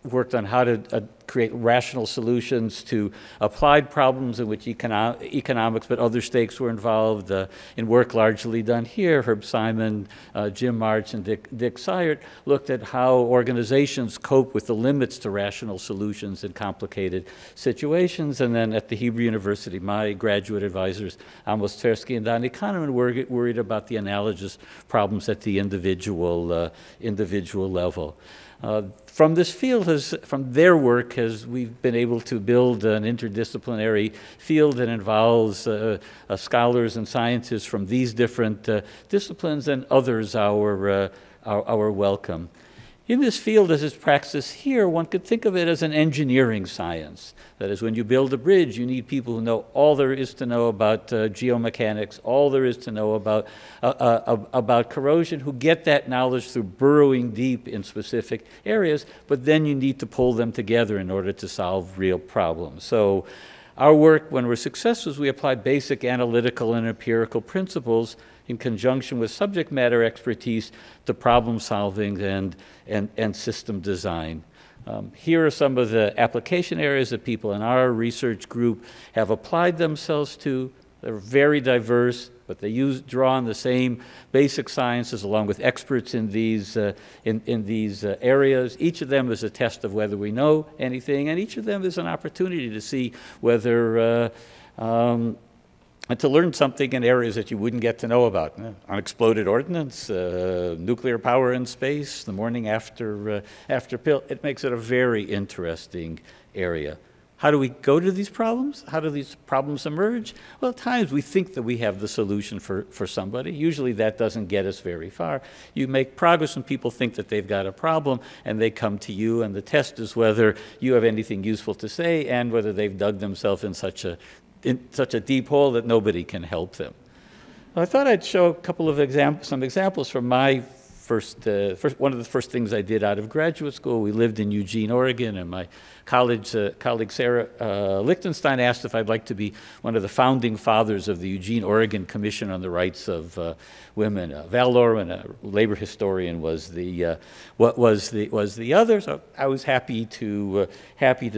worked on how to create rational solutions to applied problems in which economics but other stakes were involved. In work largely done here, Herb Simon, Jim March, and Dick Sayert looked at how organizations cope with the limits to rational solutions in complicated situations. And then at the Hebrew University, my graduate advisors, Amos Tversky and Donnie Kahneman, were worried about the analogous problems at the individual level. From this field, from their work, we've been able to build an interdisciplinary field that involves scholars and scientists from these different disciplines, and others are welcome. In this field, as it's practiced here, one could think of it as an engineering science. That is, when you build a bridge, you need people who know all there is to know about geomechanics, all there is to know about corrosion, who get that knowledge through burrowing deep in specific areas, but then you need to pull them together in order to solve real problems. So our work, when we're successful, is we apply basic analytical and empirical principles in conjunction with subject matter expertise to problem solving and system design. Here are some of the application areas that people in our research group have applied themselves to. They're very diverse, but they draw on the same basic sciences along with experts in these areas. Each of them is a test of whether we know anything, and each of them is an opportunity to see whether and to learn something in areas that you wouldn't get to know about. Unexploded ordnance, nuclear power in space, the morning after pill. It makes it a very interesting area. How do we go to these problems? How do these problems emerge? Well, at times we think that we have the solution for somebody. Usually that doesn't get us very far. You make progress when people think that they've got a problem and they come to you, and the test is whether you have anything useful to say and whether they've dug themselves in such a deep hole that nobody can help them. Well, I thought I'd show a couple of some examples from my one of the first things I did out of graduate school. We lived in Eugene, Oregon, and my colleague Sarah Lichtenstein asked if I'd like to be one of the founding fathers of the Eugene, Oregon Commission on the Rights of Women. Val Lorman, a labor historian, was the other. So I was happy to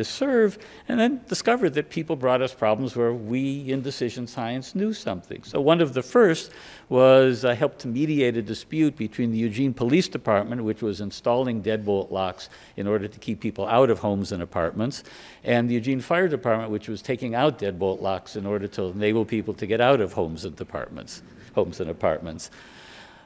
serve, and then discovered that people brought us problems where we in decision science knew something. So one of the first was I helped to mediate a dispute between the Eugene Police Department, which was installing deadbolt locks in order to keep people out of homes and apartments, and the Eugene Fire Department, which was taking out deadbolt locks in order to enable people to get out of homes and apartments.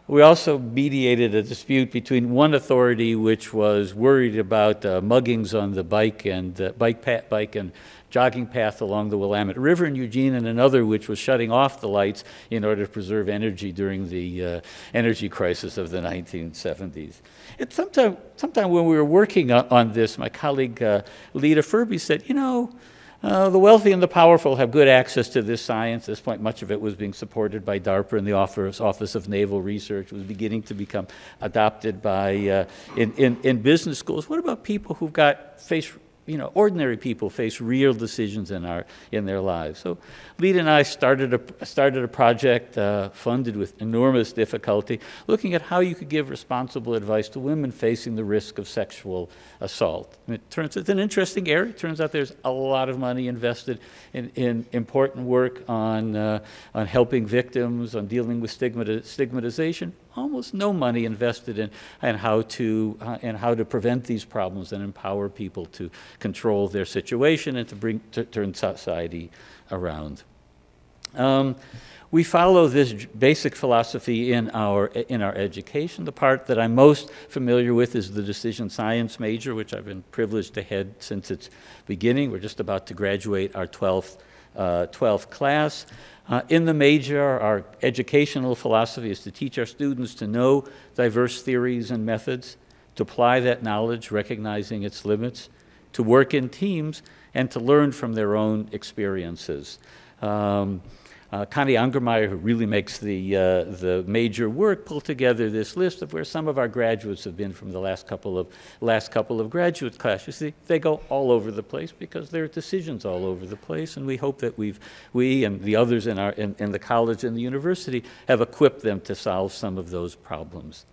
We also mediated a dispute between one authority, which was worried about muggings on the bike and jogging path along the Willamette River in Eugene, and another which was shutting off the lights in order to preserve energy during the energy crisis of the 1970s. Sometime when we were working on this, my colleague Lita Furby said, you know, the wealthy and the powerful have good access to this science. At this point, much of it was being supported by DARPA and the Office of Naval Research. It was beginning to become adopted by in business schools. What about people who've ordinary people face real decisions in their lives? So Lita and I started a project funded with enormous difficulty, looking at how you could give responsible advice to women facing the risk of sexual assault. And it turns out it's an interesting area. It turns out there's a lot of money invested in important work on helping victims, on dealing with stigmatization. Almost no money invested in how to prevent these problems and empower people to control their situation and to turn society around. We follow this basic philosophy in our education. The part that I'm most familiar with is the decision science major, which I've been privileged to head since its beginning. We're just about to graduate our 12th class. In the major, our educational philosophy is to teach our students to know diverse theories and methods, to apply that knowledge, recognizing its limits, to work in teams, and to learn from their own experiences. Connie Ungermeyer, who really makes the major work, pulled together this list of where some of our graduates have been from the last couple of graduate classes. You see, they go all over the place because there are decisions all over the place, and we hope that we and the others in the college and the university have equipped them to solve some of those problems.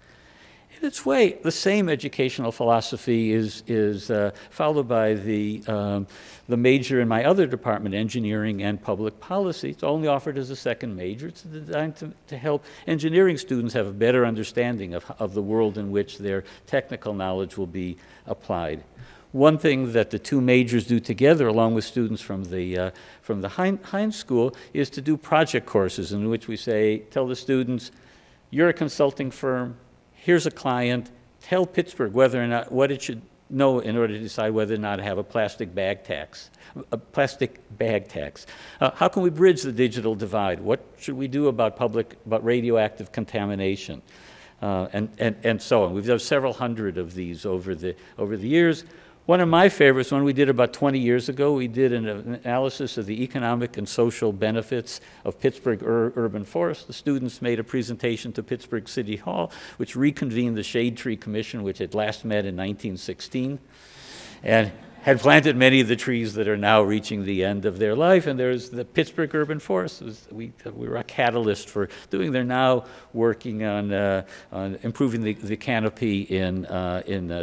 In its way, the same educational philosophy is followed by the major in my other department, engineering and public policy. It's only offered as a second major. It's designed to help engineering students have a better understanding of the world in which their technical knowledge will be applied. One thing that the two majors do together, along with students from the Heinz School, is to do project courses in which we tell the students, you're a consulting firm, here's a client, tell Pittsburgh whether or not, what it should know in order to decide whether or not to have a plastic bag tax. How can we bridge the digital divide? What should we do about radioactive contamination? And so on. We've done several hundred of these over the years. One of my favorites, one we did about 20 years ago, we did an analysis of the economic and social benefits of Pittsburgh urban forests. The students made a presentation to Pittsburgh City Hall, which reconvened the Shade Tree Commission, which had last met in 1916, and had planted many of the trees that are now reaching the end of their life. And there's the Pittsburgh urban forests. We were a catalyst for doing. They're now working on improving the canopy in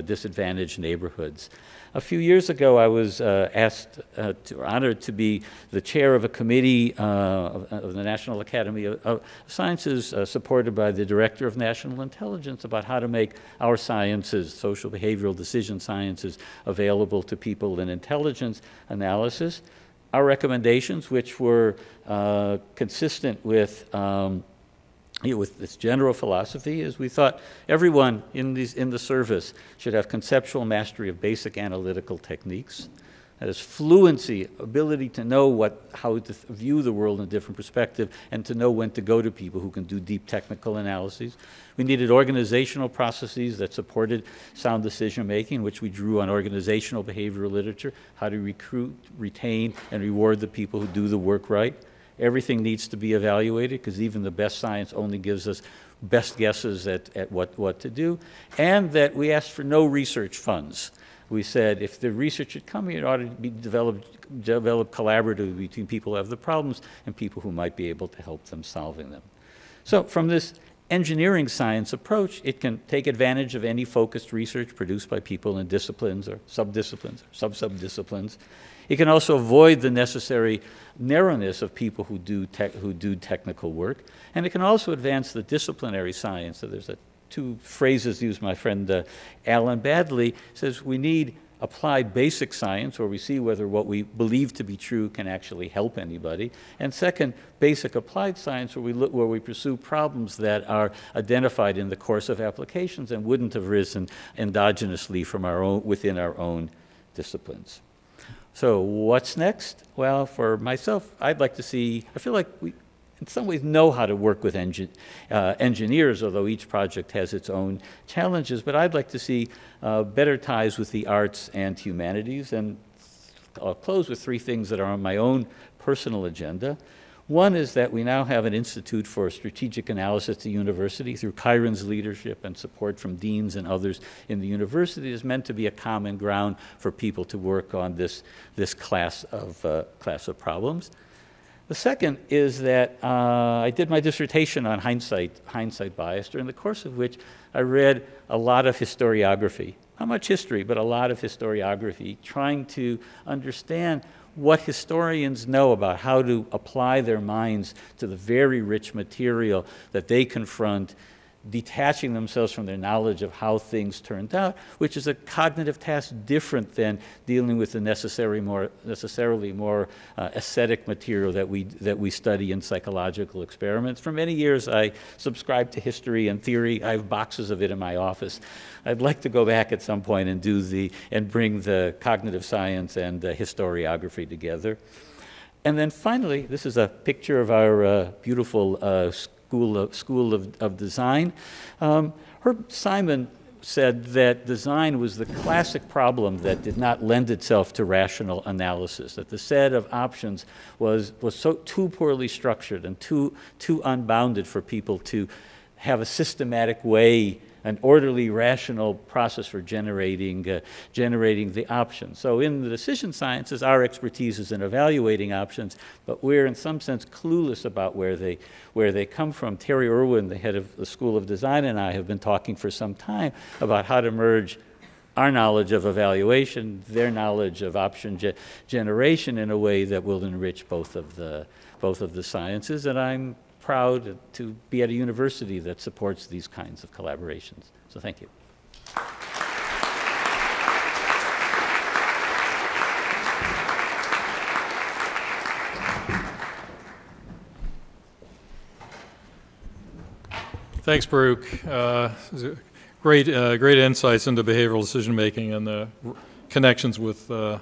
disadvantaged neighborhoods. A few years ago, I was honored to be the chair of a committee of the National Academy of Sciences, supported by the Director of National Intelligence, about how to make our sciences, social behavioral decision sciences, available to people in intelligence analysis. Our recommendations, which were consistent with this general philosophy, is we thought everyone in the service should have conceptual mastery of basic analytical techniques. That is fluency, ability to know how to view the world in a different perspective, and to know when to go to people who can do deep technical analyses. We needed organizational processes that supported sound decision making, which we drew on organizational behavioral literature, how to recruit, retain, and reward the people who do the work right. Everything needs to be evaluated, because even the best science only gives us best guesses at what to do. And that we asked for no research funds. We said if the research should come here, it ought to be developed collaboratively between people who have the problems and people who might be able to help them solving them. So from this engineering science approach, it can take advantage of any focused research produced by people in disciplines or subdisciplines or sub-subdisciplines. It can also avoid the necessary narrowness of people who do technical work. And it can also advance the disciplinary science. So there's two phrases used by my friend Alan Badley. Says we need applied basic science, where we see whether what we believe to be true can actually help anybody. And second, basic applied science, where we pursue problems that are identified in the course of applications and wouldn't have risen endogenously from within our own disciplines. So what's next? Well, for myself, I'd like to see, I feel like we in some ways know how to work with engineers, although each project has its own challenges, but I'd like to see better ties with the arts and humanities. And I'll close with three things that are on my own personal agenda. One is that we now have an Institute for Strategic Analysis at the university through Kyron's leadership and support from deans and others in the university. Is meant to be a common ground for people to work on this class of problems. The second is that I did my dissertation on hindsight bias, during the course of which I read a lot of historiography. Not much history, but a lot of historiography, trying to understand what historians know about how to apply their minds to the very rich material that they confront, detaching themselves from their knowledge of how things turned out, which is a cognitive task different than dealing with the necessarily more aesthetic material that we study in psychological experiments. For many years, I subscribed to history and theory. I have boxes of it in my office. I'd like to go back at some point and bring the cognitive science and historiography together. And then finally, this is a picture of our beautiful School of Design. Herb Simon said that design was the classic problem that did not lend itself to rational analysis, that the set of options was too poorly structured and too unbounded for people to have a systematic way, an orderly, rational process for generating the options. So in the decision sciences, our expertise is in evaluating options, but we're in some sense clueless about where they come from. Terry Irwin, the head of the School of Design, and I have been talking for some time about how to merge our knowledge of evaluation, their knowledge of option generation in a way that will enrich both of the sciences, and I'm proud to be at a university that supports these kinds of collaborations. So thank you. Thanks, Baruch. Great insights into behavioral decision making and the connections with the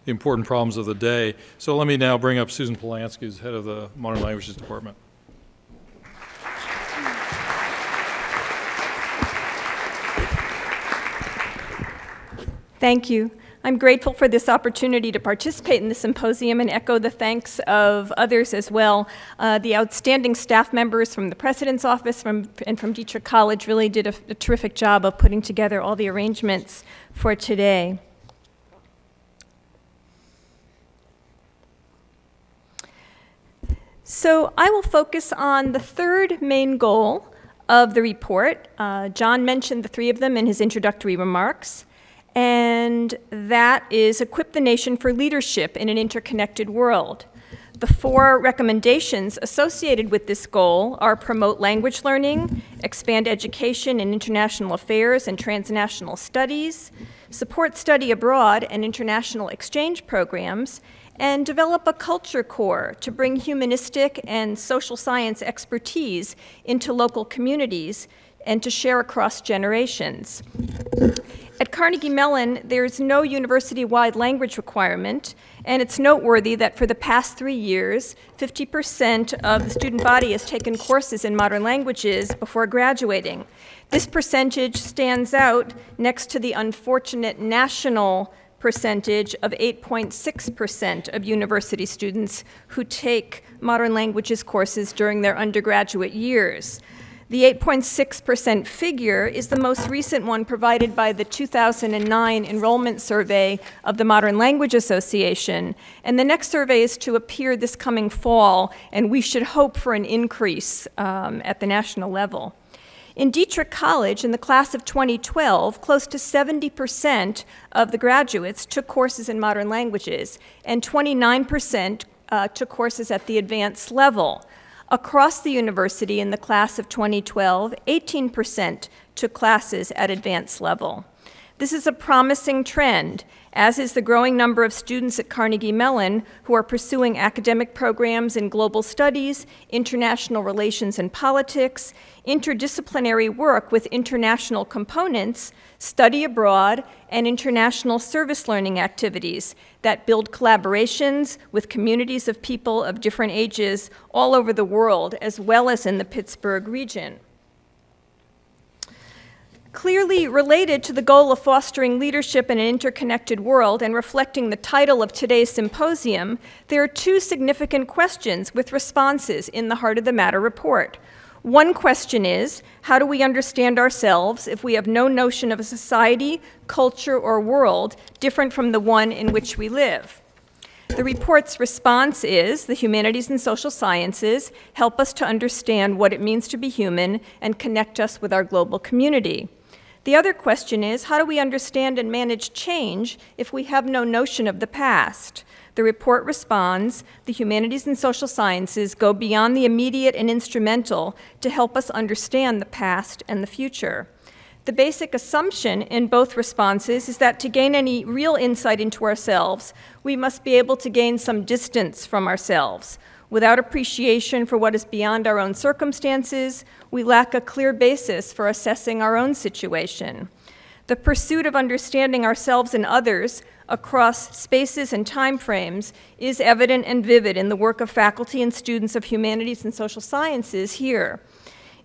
important problems of the day. So let me now bring up Susan Polanski, who's head of the Modern Languages Department. Thank you. I'm grateful for this opportunity to participate in the symposium and echo the thanks of others as well. The outstanding staff members from the President's Office and from Dietrich College really did a terrific job of putting together all the arrangements for today. So I will focus on the third main goal of the report. John mentioned the three of them in his introductory remarks. And that is equip the nation for leadership in an interconnected world. The four recommendations associated with this goal are promote language learning, expand education in international affairs and transnational studies, support study abroad and international exchange programs, and develop a culture core to bring humanistic and social science expertise into local communities and to share across generations. At Carnegie Mellon, there's no university-wide language requirement, and it's noteworthy that for the past 3 years, 50% of the student body has taken courses in modern languages before graduating. This percentage stands out next to the unfortunate national percentage of 8.6% of university students who take modern languages courses during their undergraduate years. The 8.6% figure is the most recent one provided by the 2009 enrollment survey of the Modern Language Association. And the next survey is to appear this coming fall, and we should hope for an increase at the national level. In Dietrich College, in the class of 2012, close to 70% of the graduates took courses in modern languages, and 29% took courses at the advanced level. Across the university in the class of 2012, 18% took classes at advanced level. This is a promising trend, as is the growing number of students at Carnegie Mellon who are pursuing academic programs in global studies, international relations and politics, interdisciplinary work with international components, study abroad, and international service learning activities that build collaborations with communities of people of different ages all over the world, as well as in the Pittsburgh region. Clearly related to the goal of fostering leadership in an interconnected world and reflecting the title of today's symposium, there are two significant questions with responses in the Heart of the Matter report. One question is, how do we understand ourselves if we have no notion of a society, culture, or world different from the one in which we live? The report's response is, the humanities and social sciences help us to understand what it means to be human and connect us with our global community. The other question is, how do we understand and manage change if we have no notion of the past? The report responds, the humanities and social sciences go beyond the immediate and instrumental to help us understand the past and the future. The basic assumption in both responses is that to gain any real insight into ourselves, we must be able to gain some distance from ourselves. Without appreciation for what is beyond our own circumstances, we lack a clear basis for assessing our own situation. The pursuit of understanding ourselves and others across spaces and time frames is evident and vivid in the work of faculty and students of humanities and social sciences here.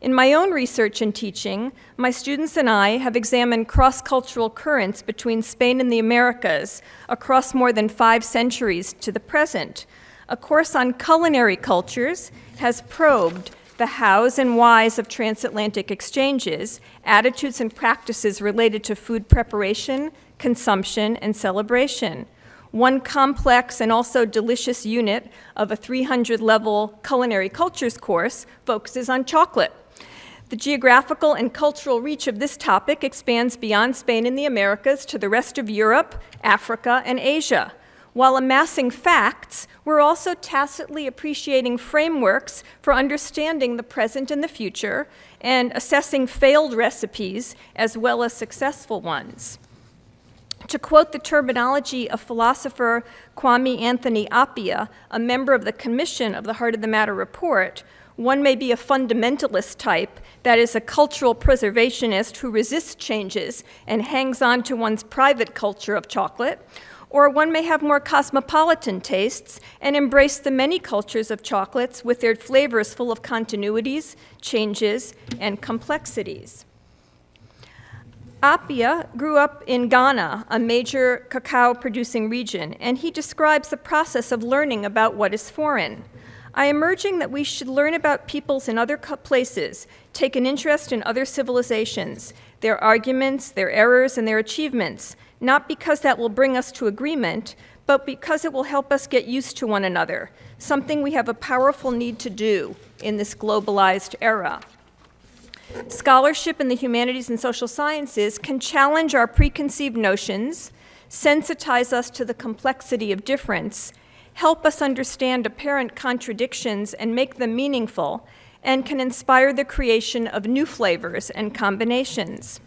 In my own research and teaching, my students and I have examined cross-cultural currents between Spain and the Americas across more than 5 centuries to the present. A course on culinary cultures has probed the hows and whys of transatlantic exchanges, attitudes and practices related to food preparation, consumption, and celebration. One complex and also delicious unit of a 300-level culinary cultures course focuses on chocolate. The geographical and cultural reach of this topic expands beyond Spain and the Americas to the rest of Europe, Africa, and Asia. While amassing facts, we're also tacitly appreciating frameworks for understanding the present and the future and assessing failed recipes as well as successful ones. To quote the terminology of philosopher Kwame Anthony Appiah, a member of the commission of the Heart of the Matter report, one may be a fundamentalist type, that is, a cultural preservationist who resists changes and hangs on to one's private culture of chocolate, or one may have more cosmopolitan tastes and embrace the many cultures of chocolates with their flavors full of continuities, changes, and complexities. Appiah grew up in Ghana, a major cacao-producing region, and he describes the process of learning about what is foreign. I am urging that we should learn about peoples in other places, take an interest in other civilizations, their arguments, their errors, and their achievements, not because that will bring us to agreement, but because it will help us get used to one another, something we have a powerful need to do in this globalized era. Scholarship in the humanities and social sciences can challenge our preconceived notions, sensitize us to the complexity of difference, help us understand apparent contradictions and make them meaningful, and can inspire the creation of new flavors and combinations.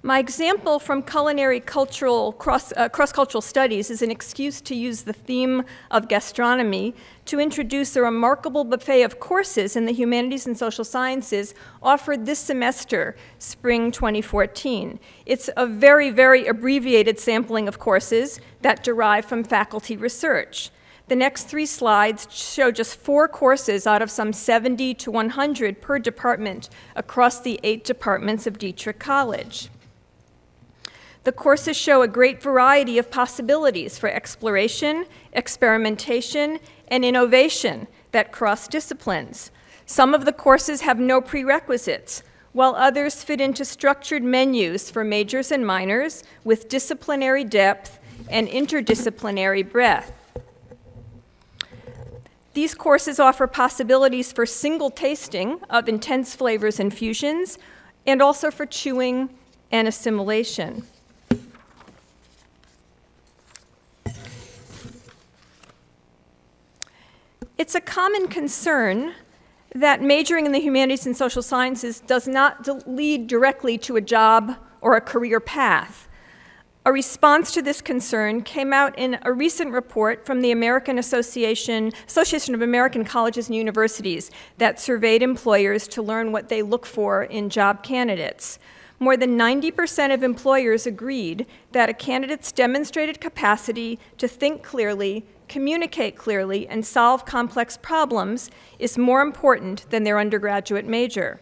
My example from culinary cross-cultural studies is an excuse to use the theme of gastronomy to introduce a remarkable buffet of courses in the humanities and social sciences offered this semester, spring 2014. It's a very, very abbreviated sampling of courses that derive from faculty research. The next 3 slides show just 4 courses out of some 70 to 100 per department across the 8 departments of Dietrich College. The courses show a great variety of possibilities for exploration, experimentation, and innovation that cross disciplines. Some of the courses have no prerequisites, while others fit into structured menus for majors and minors with disciplinary depth and interdisciplinary breadth. These courses offer possibilities for single tasting of intense flavors and fusions, and also for chewing and assimilation. It's a common concern that majoring in the humanities and social sciences does not lead directly to a job or a career path. A response to this concern came out in a recent report from the Association of American Colleges and Universities that surveyed employers to learn what they look for in job candidates. More than 90% of employers agreed that a candidate's demonstrated capacity to think clearly, communicate clearly, and solve complex problems is more important than their undergraduate major.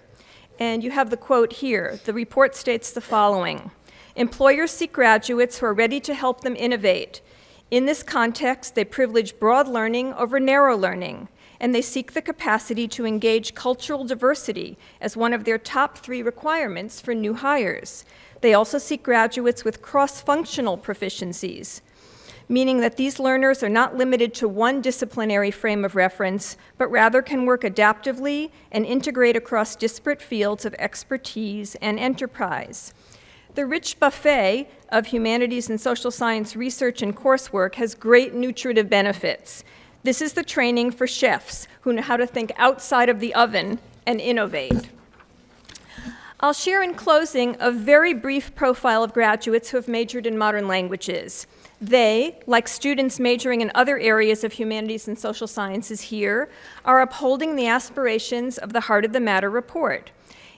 And you have the quote here. The report states the following: employers seek graduates who are ready to help them innovate. In this context, they privilege broad learning over narrow learning, and they seek the capacity to engage cultural diversity as one of their top 3 requirements for new hires. They also seek graduates with cross-functional proficiencies, meaning that these learners are not limited to one disciplinary frame of reference, but rather can work adaptively and integrate across disparate fields of expertise and enterprise. The rich buffet of humanities and social science research and coursework has great nutritive benefits. This is the training for chefs who know how to think outside of the oven and innovate. I'll share in closing a very brief profile of graduates who have majored in modern languages. They, like students majoring in other areas of humanities and social sciences here, are upholding the aspirations of the Heart of the Matter report.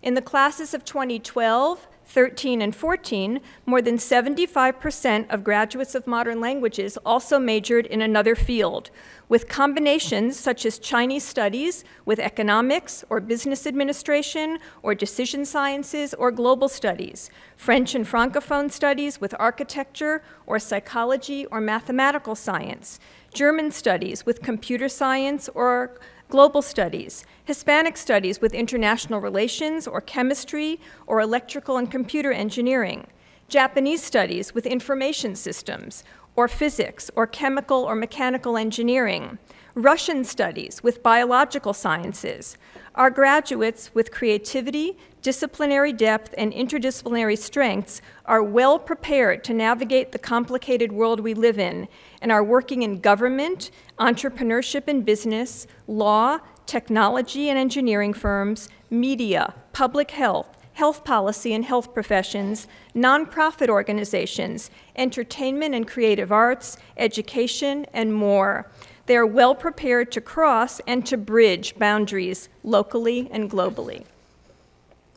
In the classes of 2012, 13 and 14, more than 75% of graduates of modern languages also majored in another field, with combinations such as Chinese studies with economics or business administration or decision sciences or global studies, French and Francophone studies with architecture or psychology or mathematical science, German studies with computer science or global studies, Hispanic studies with international relations or chemistry or electrical and computer engineering, Japanese studies with information systems or physics or chemical or mechanical engineering, Russian studies with biological sciences. Our graduates with creativity, disciplinary depth, and interdisciplinary strengths are well prepared to navigate the complicated world we live in and are working in government, entrepreneurship and business, law, technology and engineering firms, media, public health, health policy and health professions, nonprofit organizations, entertainment and creative arts, education, and more. They are well prepared to cross and to bridge boundaries locally and globally.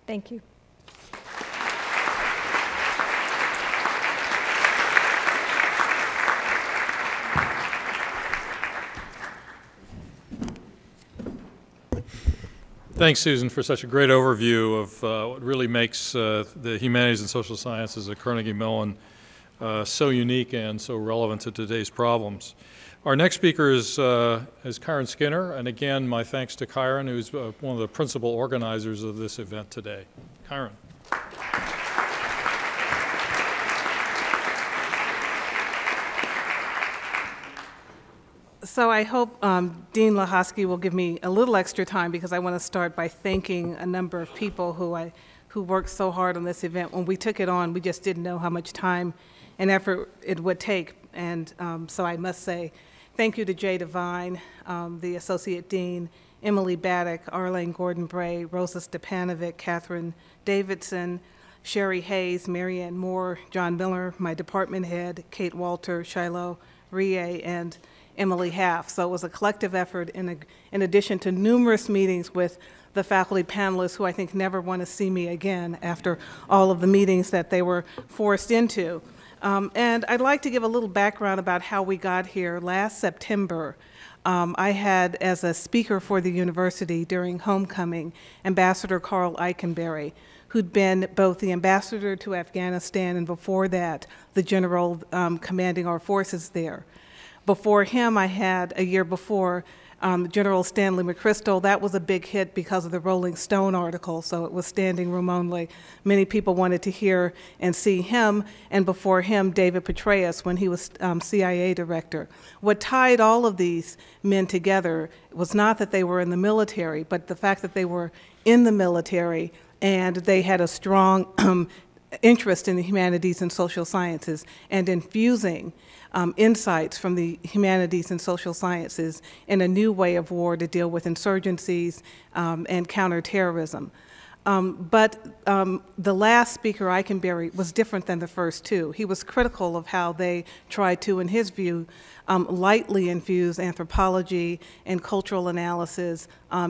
Thank you. Thanks, Susan, for such a great overview of what really makes the Humanities and Social Sciences at Carnegie Mellon so unique and so relevant to today's problems. Our next speaker is Kyron Skinner, and again, my thanks to Kyron, who's one of the principal organizers of this event today. Kyron. So I hope Dean Lahosky will give me a little extra time, because I want to start by thanking a number of people who worked so hard on this event. When we took it on, we just didn't know how much time and effort it would take. And so I must say thank you to Jay Devine, the Associate Dean, Emily Baddock, Arlene Gordon-Bray, Rosa Stepanovic, Catherine Davidson, Sherry Hayes, Marianne Moore, John Miller, my department head, Kate Walter, Shiloh Rie, and Emily Half. So it was a collective effort in addition to numerous meetings with the faculty panelists, who I think never want to see me again after all of the meetings that they were forced into. And I'd like to give a little background about how we got here. Last September, I had, as a speaker for the university during homecoming, Ambassador Carl Eikenberry, who'd been both the ambassador to Afghanistan and before that, the general commanding our forces there. Before him, I had, a year before, General Stanley McChrystal. That was a big hit because of the Rolling Stone article, so it was standing room only. Many people wanted to hear and see him, and before him, David Petraeus, when he was CIA director. What tied all of these men together was not that they were in the military, but the fact that they were in the military and they had a strong interest in the humanities and social sciences and infusing insights from the humanities and social sciences in a new way of war to deal with insurgencies and counterterrorism. But the last speaker, Eikenberry, was different than the first two. He was critical of how they tried to, in his view, lightly infuse anthropology and cultural analysis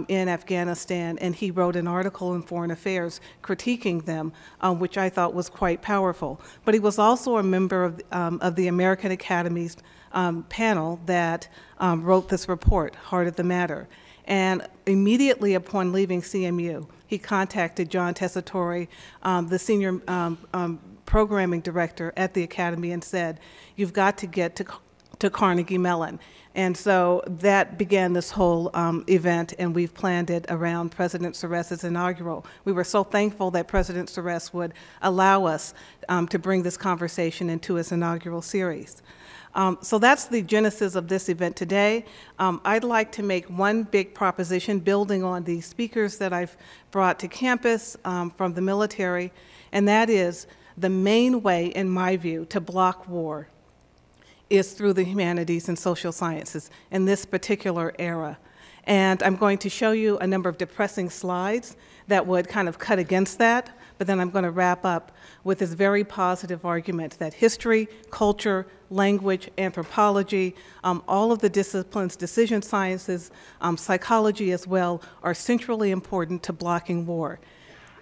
in Afghanistan, and he wrote an article in Foreign Affairs critiquing them, which I thought was quite powerful. But he was also a member of the American Academy's panel that wrote this report, Heart of the Matter. And immediately upon leaving CMU, he contacted John Tessitore, the senior programming director at the Academy, and said, "You've got to get to Carnegie Mellon." And so that began this whole event, and we've planned it around President Sures's inaugural. We were so thankful that President Sures would allow us to bring this conversation into his inaugural series. So that's the genesis of this event today. I'd like to make one big proposition building on the speakers that I've brought to campus from the military, and that is the main way, in my view, to block war is through the humanities and social sciences in this particular era. And I'm going to show you a number of depressing slides that would kind of cut against that, but then I'm going to wrap up with this very positive argument that history, culture, language, anthropology, all of the disciplines, decision sciences, psychology as well, are centrally important to blocking war.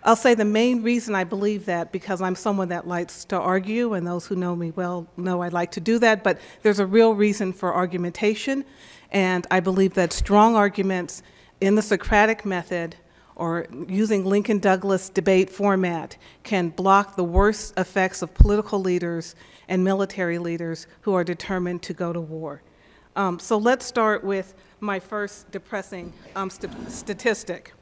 I'll say the main reason I believe that, because I'm someone that likes to argue, and those who know me well know I like to do that, but there's a real reason for argumentation, and I believe that strong arguments in the Socratic method or using Lincoln-Douglas debate format can block the worst effects of political leaders and military leaders who are determined to go to war. So let's start with my first depressing statistic.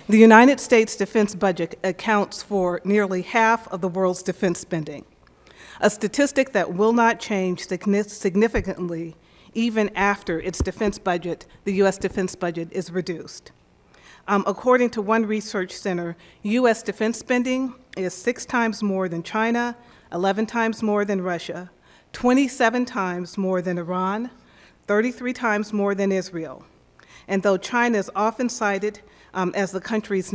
The United States defense budget accounts for nearly half of the world's defense spending, a statistic that will not change significantly even after its defense budget, the U.S. defense budget, is reduced. According to one research center, U.S. defense spending is 6 times more than China, 11 times more than Russia, 27 times more than Iran, 33 times more than Israel. And though China is often cited as the country's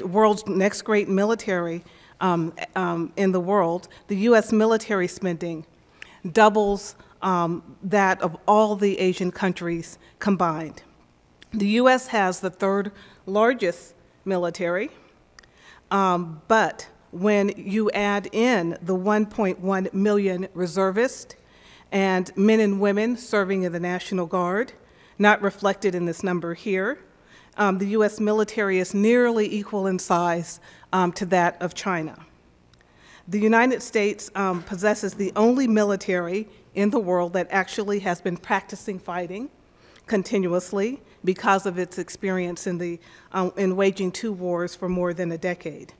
world's next great military in the world, the U.S. military spending doubles that of all the Asian countries combined. The U.S. has the 3rd largest military, but when you add in the 1.1 million reservists and men and women serving in the National Guard, not reflected in this number here, the U.S. military is nearly equal in size to that of China. The United States possesses the only military in the world that actually has been practicing fighting continuously because of its experience in waging 2 wars for more than a decade.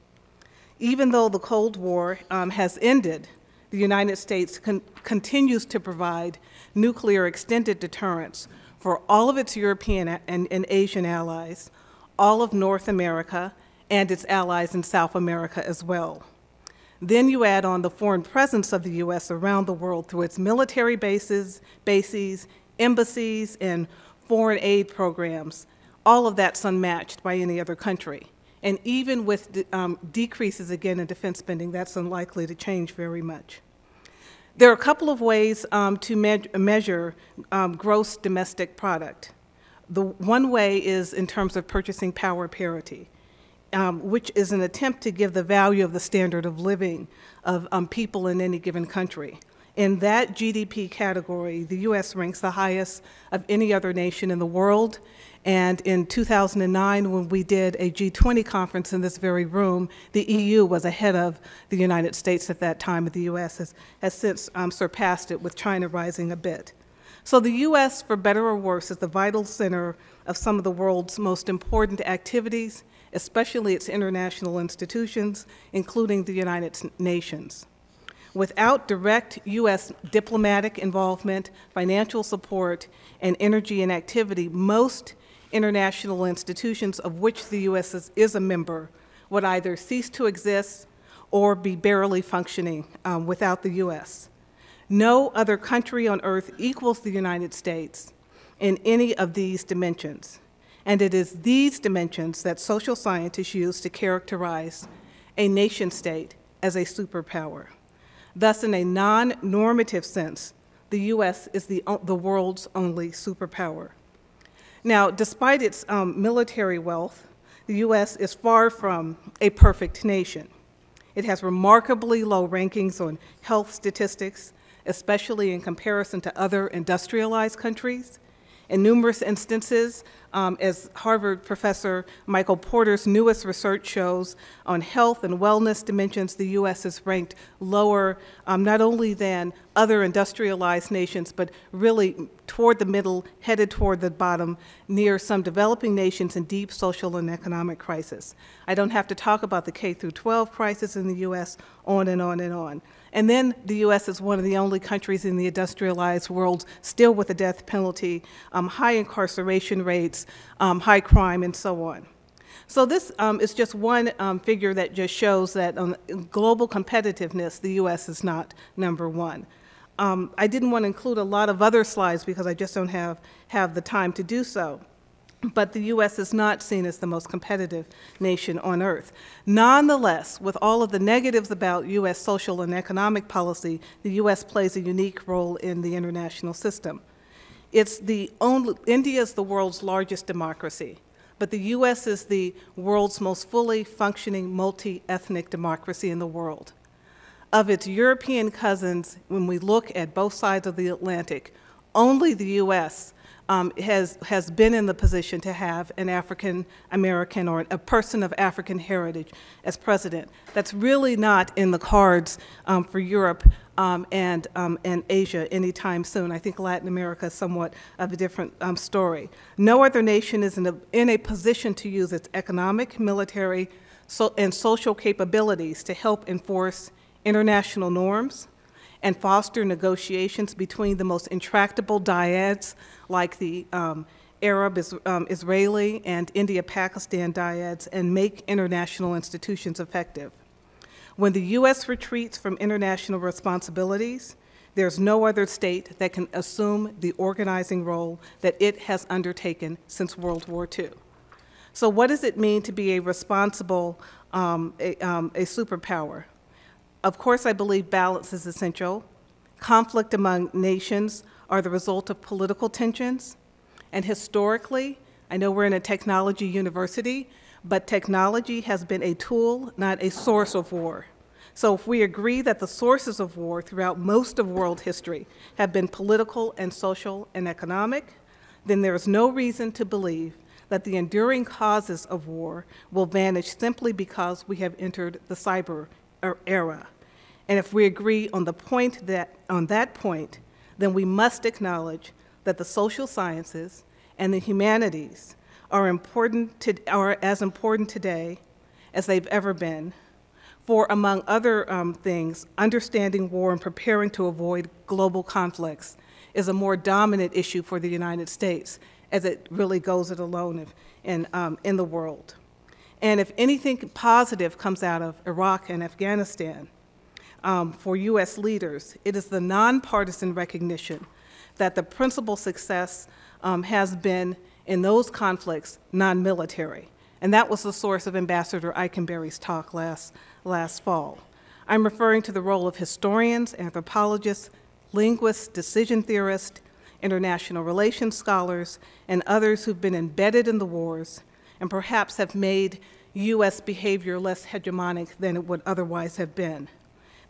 Even though the Cold War has ended, the United States continues to provide nuclear extended deterrence for all of its European and Asian allies, all of North America, and its allies in South America as well. Then you add on the foreign presence of the U.S. around the world through its military bases, embassies, and foreign aid programs. All of that's unmatched by any other country. And even with decreases again in defense spending, that's unlikely to change very much. There are a couple of ways to measure gross domestic product. The one way is in terms of purchasing power parity, which is an attempt to give the value of the standard of living of people in any given country. In that GDP category, the U.S. ranks the highest of any other nation in the world. And in 2009, when we did a G20 conference in this very room, the EU was ahead of the United States at that time, and the U.S. has since surpassed it, with China rising a bit. So the U.S., for better or worse, is the vital center of some of the world's most important activities, especially its international institutions, including the United Nations. Without direct U.S. diplomatic involvement, financial support, and energy and activity, most international institutions of which the U.S. is a member would either cease to exist or be barely functioning without the U.S. No other country on earth equals the United States in any of these dimensions, and it is these dimensions that social scientists use to characterize a nation state as a superpower. Thus, in a non-normative sense, the U.S. is the world's only superpower. Now, despite its military wealth, the U.S. is far from a perfect nation. It has remarkably low rankings on health statistics, especially in comparison to other industrialized countries. In numerous instances, as Harvard professor Michael Porter's newest research shows, on health and wellness dimensions, the U.S. is ranked lower, not only than other industrialized nations, but really toward the middle, headed toward the bottom, near some developing nations in deep social and economic crisis. I don't have to talk about the K-12 crisis in the U.S., on and on and on. And then the U.S. is one of the only countries in the industrialized world still with the death penalty, high incarceration rates, high crime, and so on. So this is just one figure that just shows that on global competitiveness, the U.S. is not number one. I didn't want to include a lot of other slides because I just don't have the time to do so. But the U.S. is not seen as the most competitive nation on earth. Nonetheless, with all of the negatives about U.S. social and economic policy, the U.S. plays a unique role in the international system. India is the world's largest democracy, but the U.S. is the world's most fully functioning multi-ethnic democracy in the world. Of its European cousins, when we look at both sides of the Atlantic, only the U.S. Has been in the position to have an African American or a person of African heritage as president. That's really not in the cards for Europe and Asia anytime soon. I think Latin America is somewhat of a different story. No other nation is in a position to use its economic, military, and social capabilities to help enforce international norms and foster negotiations between the most intractable dyads like the Arab-Israeli and India-Pakistan dyads, and make international institutions effective. When the U.S. retreats from international responsibilities, there's no other state that can assume the organizing role that it has undertaken since World War II. So what does it mean to be a responsible a superpower? Of course, I believe balance is essential. Conflict among nations are the result of political tensions. And historically, I know we're in a technology university, but technology has been a tool, not a source of war. So if we agree that the sources of war throughout most of world history have been political and social and economic, then there is no reason to believe that the enduring causes of war will vanish simply because we have entered the cyber era. And if we agree on that point, then we must acknowledge that the social sciences and the humanities are as important today as they've ever been. For among other things, understanding war and preparing to avoid global conflicts is a more dominant issue for the United States, as it really goes it alone in the world. And if anything positive comes out of Iraq and Afghanistan, for U.S. leaders, it is the nonpartisan recognition that the principal success has been in those conflicts non-military. And that was the source of Ambassador Eikenberry's talk last fall. I'm referring to the role of historians, anthropologists, linguists, decision theorists, international relations scholars, and others who've been embedded in the wars and perhaps have made U.S. behavior less hegemonic than it would otherwise have been.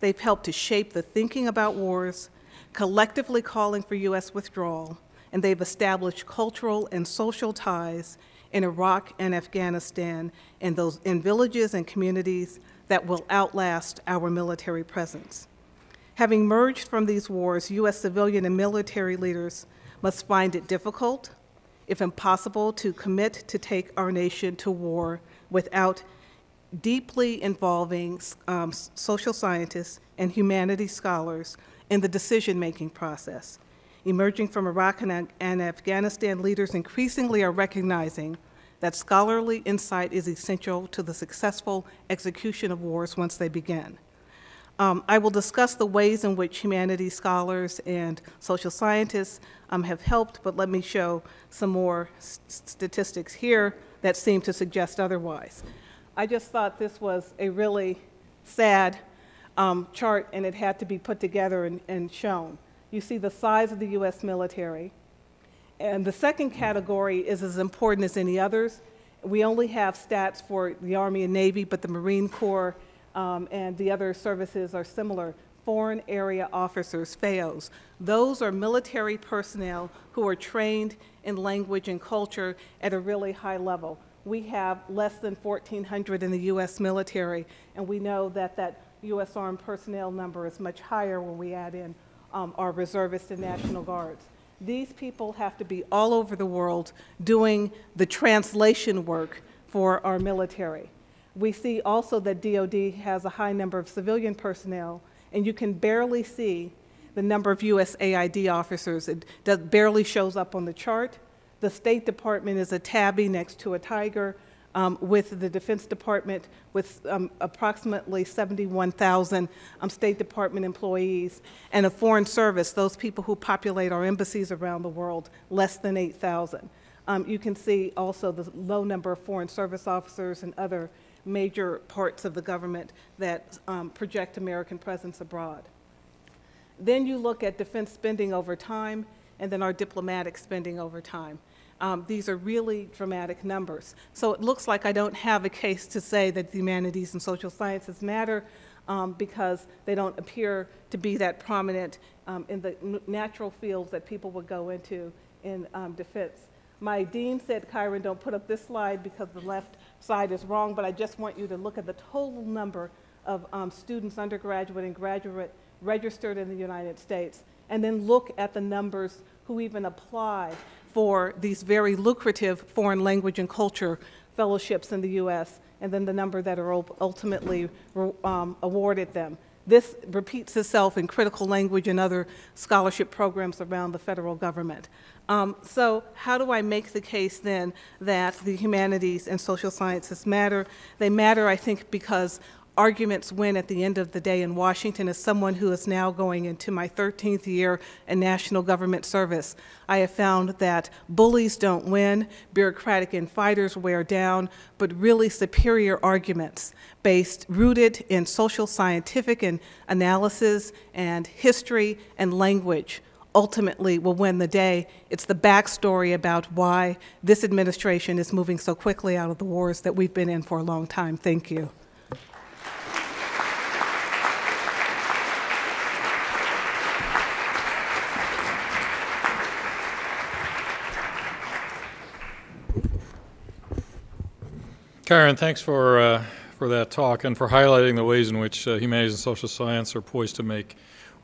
They've helped to shape the thinking about wars, collectively calling for U.S. withdrawal, and they've established cultural and social ties in Iraq and Afghanistan in villages and communities that will outlast our military presence. Having emerged from these wars, U.S. civilian and military leaders must find it difficult, if impossible, to commit to take our nation to war without deeply involving social scientists and humanities scholars in the decision-making process. Emerging from Iraq and Afghanistan, leaders increasingly are recognizing that scholarly insight is essential to the successful execution of wars once they begin. I will discuss the ways in which humanities scholars and social scientists have helped, but let me show some more statistics here that seem to suggest otherwise. I just thought this was a really sad chart, and it had to be put together and shown. You see the size of the U.S. military. And the second category is as important as any others. We only have stats for the Army and Navy, but the Marine Corps and the other services are similar. Foreign Area Officers, FAOs. Those are military personnel who are trained in language and culture at a really high level. We have less than 1,400 in the U.S. military, and we know that that U.S. Armed personnel number is much higher when we add in our reservists and National Guards. These people have to be all over the world doing the translation work for our military. We see also that DoD has a high number of civilian personnel, and you can barely see the number of USAID officers. It barely shows up on the chart. The State Department is a tabby next to a tiger, with the Defense Department with approximately 71,000 State Department employees, and a Foreign Service, those people who populate our embassies around the world, less than 8,000. You can see also the low number of Foreign Service officers and other major parts of the government that project American presence abroad. Then you look at defense spending over time, and then our diplomatic spending over time. These are really dramatic numbers. So it looks like I don't have a case to say that the humanities and social sciences matter because they don't appear to be that prominent in the natural fields that people would go into in defense. My dean said, Kyron, don't put up this slide because the left side is wrong, but I just want you to look at the total number of students, undergraduate and graduate, registered in the United States, and then look at the numbers who even apply for these very lucrative foreign language and culture fellowships in the U.S., and then the number that are ultimately awarded them. This repeats itself in critical language and other scholarship programs around the federal government. So how do I make the case then that the humanities and social sciences matter? They matter, I think, because arguments win at the end of the day in Washington. As someone who is now going into my 13th year in national government service, I have found that bullies don't win, bureaucratic infighters wear down, but really superior arguments rooted in social scientific and analysis and history and language ultimately will win the day. It's the backstory about why this administration is moving so quickly out of the wars that we've been in for a long time. Thank you. Karen, thanks for that talk and for highlighting the ways in which humanities and social science are poised to make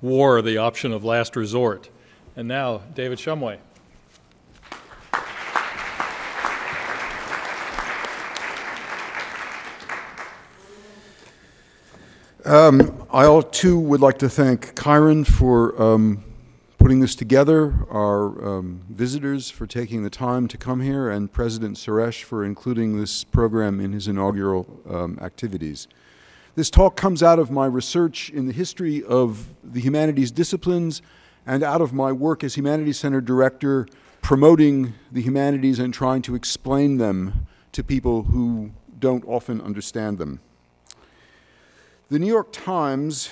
war the option of last resort. And now, David Shumway. I too would like to thank Kyron for putting this together, our visitors for taking the time to come here, and President Suresh for including this program in his inaugural activities. This talk comes out of my research in the history of the humanities disciplines and out of my work as Humanities Center Director promoting the humanities and trying to explain them to people who don't often understand them. The New York Times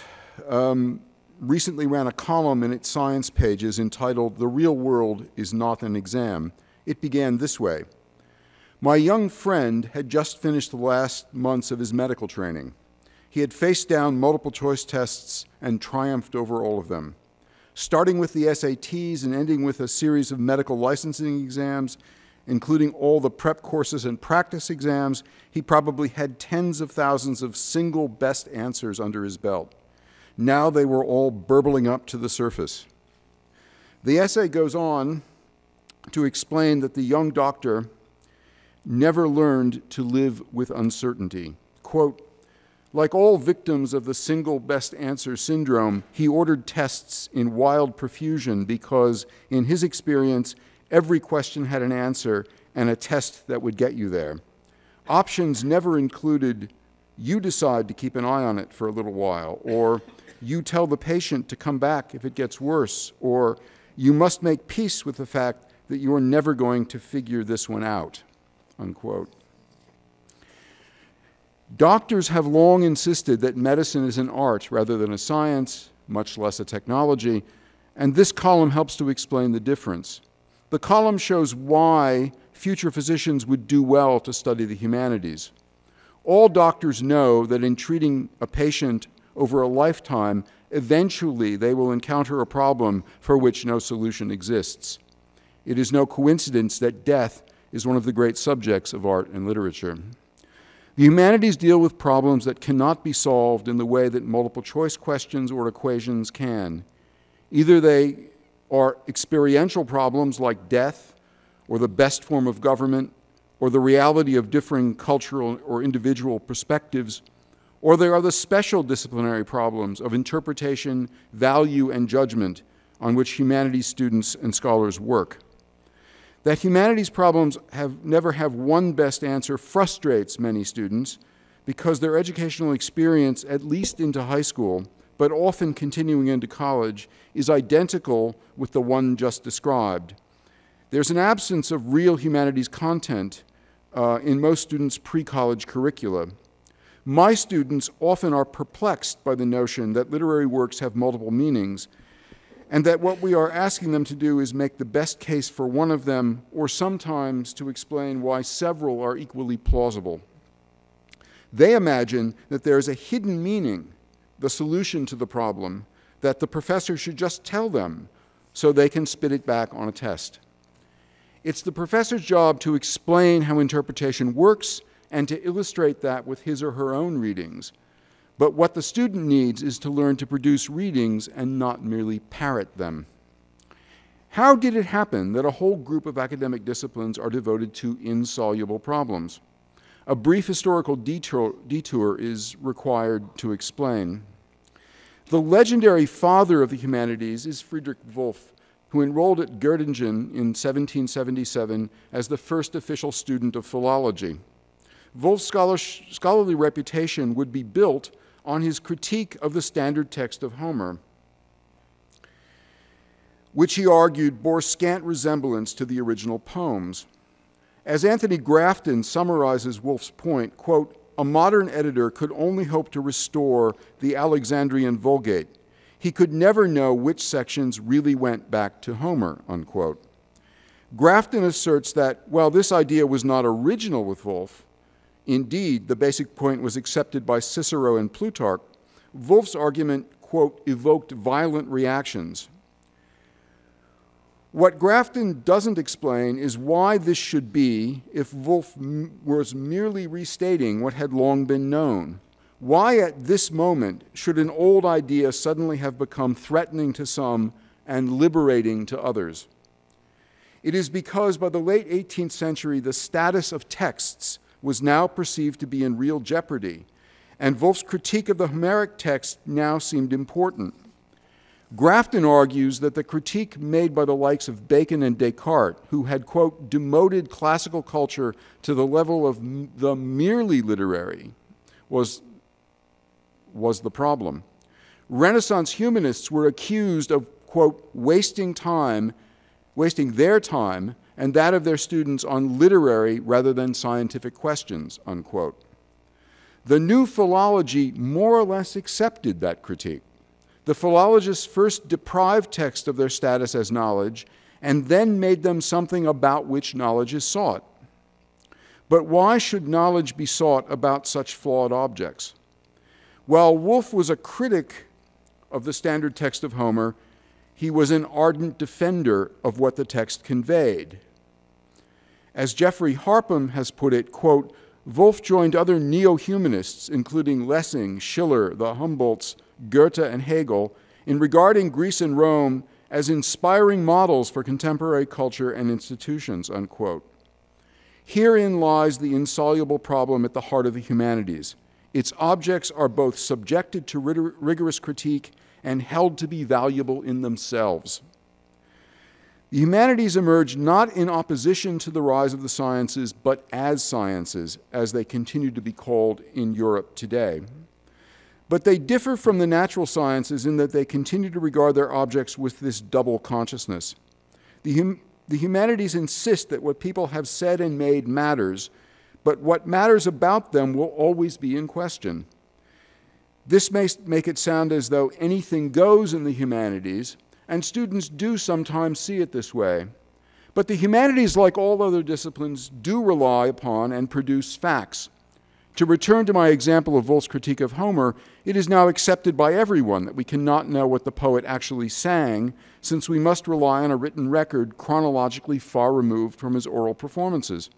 recently ran a column in its science pages entitled "The Real World is Not an Exam." It began this way: "My young friend had just finished the last months of his medical training. He had faced down multiple choice tests and triumphed over all of them. Starting with the SATs and ending with a series of medical licensing exams, including all the prep courses and practice exams, he probably had tens of thousands of single best answers under his belt. Now they were all burbling up to the surface." The essay goes on to explain that the young doctor never learned to live with uncertainty. Quote, "Like all victims of the single best answer syndrome, he ordered tests in wild profusion because, in his experience, every question had an answer and a test that would get you there. Options never included, you decide to keep an eye on it for a little while, or you tell the patient to come back if it gets worse, or you must make peace with the fact that you are never going to figure this one out," unquote. Doctors have long insisted that medicine is an art rather than a science, much less a technology, and this column helps to explain the difference. The column shows why future physicians would do well to study the humanities. All doctors know that in treating a patient over a lifetime, eventually they will encounter a problem for which no solution exists. It is no coincidence that death is one of the great subjects of art and literature. The humanities deal with problems that cannot be solved in the way that multiple choice questions or equations can. Either they are experiential problems like death, or the best form of government, or the reality of differing cultural or individual perspectives, or they are the special disciplinary problems of interpretation, value, and judgment on which humanities students and scholars work. That humanities problems never have one best answer frustrates many students because their educational experience, at least into high school, but often continuing into college, is identical with the one just described. There's an absence of real humanities content in most students' pre-college curricula. My students often are perplexed by the notion that literary works have multiple meanings, and that what we are asking them to do is make the best case for one of them, or sometimes to explain why several are equally plausible. They imagine that there is a hidden meaning, the solution to the problem, that the professor should just tell them so they can spit it back on a test. It's the professor's job to explain how interpretation works and to illustrate that with his or her own readings. But what the student needs is to learn to produce readings and not merely parrot them. How did it happen that a whole group of academic disciplines are devoted to insoluble problems? A brief historical detour is required to explain. The legendary father of the humanities is Friedrich Wolff, who enrolled at Göttingen in 1777 as the first official student of philology. Wolff's scholarly reputation would be built on his critique of the standard text of Homer, which he argued bore scant resemblance to the original poems. As Anthony Grafton summarizes Wolff's point, quote, "A modern editor could only hope to restore the Alexandrian Vulgate. He could never know which sections really went back to Homer," unquote. Grafton asserts that while this idea was not original with Wolff, indeed, the basic point was accepted by Cicero and Plutarch, Wolff's argument, quote, "evoked violent reactions." What Grafton doesn't explain is why this should be if Wolff was merely restating what had long been known. Why at this moment should an old idea suddenly have become threatening to some and liberating to others? It is because by the late 18th century, the status of texts was now perceived to be in real jeopardy, and Wolff's critique of the Homeric text now seemed important. Grafton argues that the critique made by the likes of Bacon and Descartes, who had, quote, demoted classical culture to the level of the merely literary, was the problem. Renaissance humanists were accused of, quote, wasting their time and that of their students on literary rather than scientific questions, unquote. The new philology more or less accepted that critique. The philologists first deprived texts of their status as knowledge and then made them something about which knowledge is sought. But why should knowledge be sought about such flawed objects? While Wolff was a critic of the standard text of Homer, he was an ardent defender of what the text conveyed. As Jeffrey Harpham has put it, quote, Wolff joined other neo-humanists, including Lessing, Schiller, the Humboldts, Goethe, and Hegel, in regarding Greece and Rome as inspiring models for contemporary culture and institutions, unquote. Herein lies the insoluble problem at the heart of the humanities. Its objects are both subjected to rigorous critique and held to be valuable in themselves. The humanities emerged not in opposition to the rise of the sciences, but as sciences, as they continue to be called in Europe today. But they differ from the natural sciences in that they continue to regard their objects with this double consciousness. The humanities insist that what people have said and made matters, but what matters about them will always be in question. This may make it sound as though anything goes in the humanities, and students do sometimes see it this way. But the humanities, like all other disciplines, do rely upon and produce facts. To return to my example of Wolff's critique of Homer, it is now accepted by everyone that we cannot know what the poet actually sang, since we must rely on a written record chronologically far removed from his oral performances.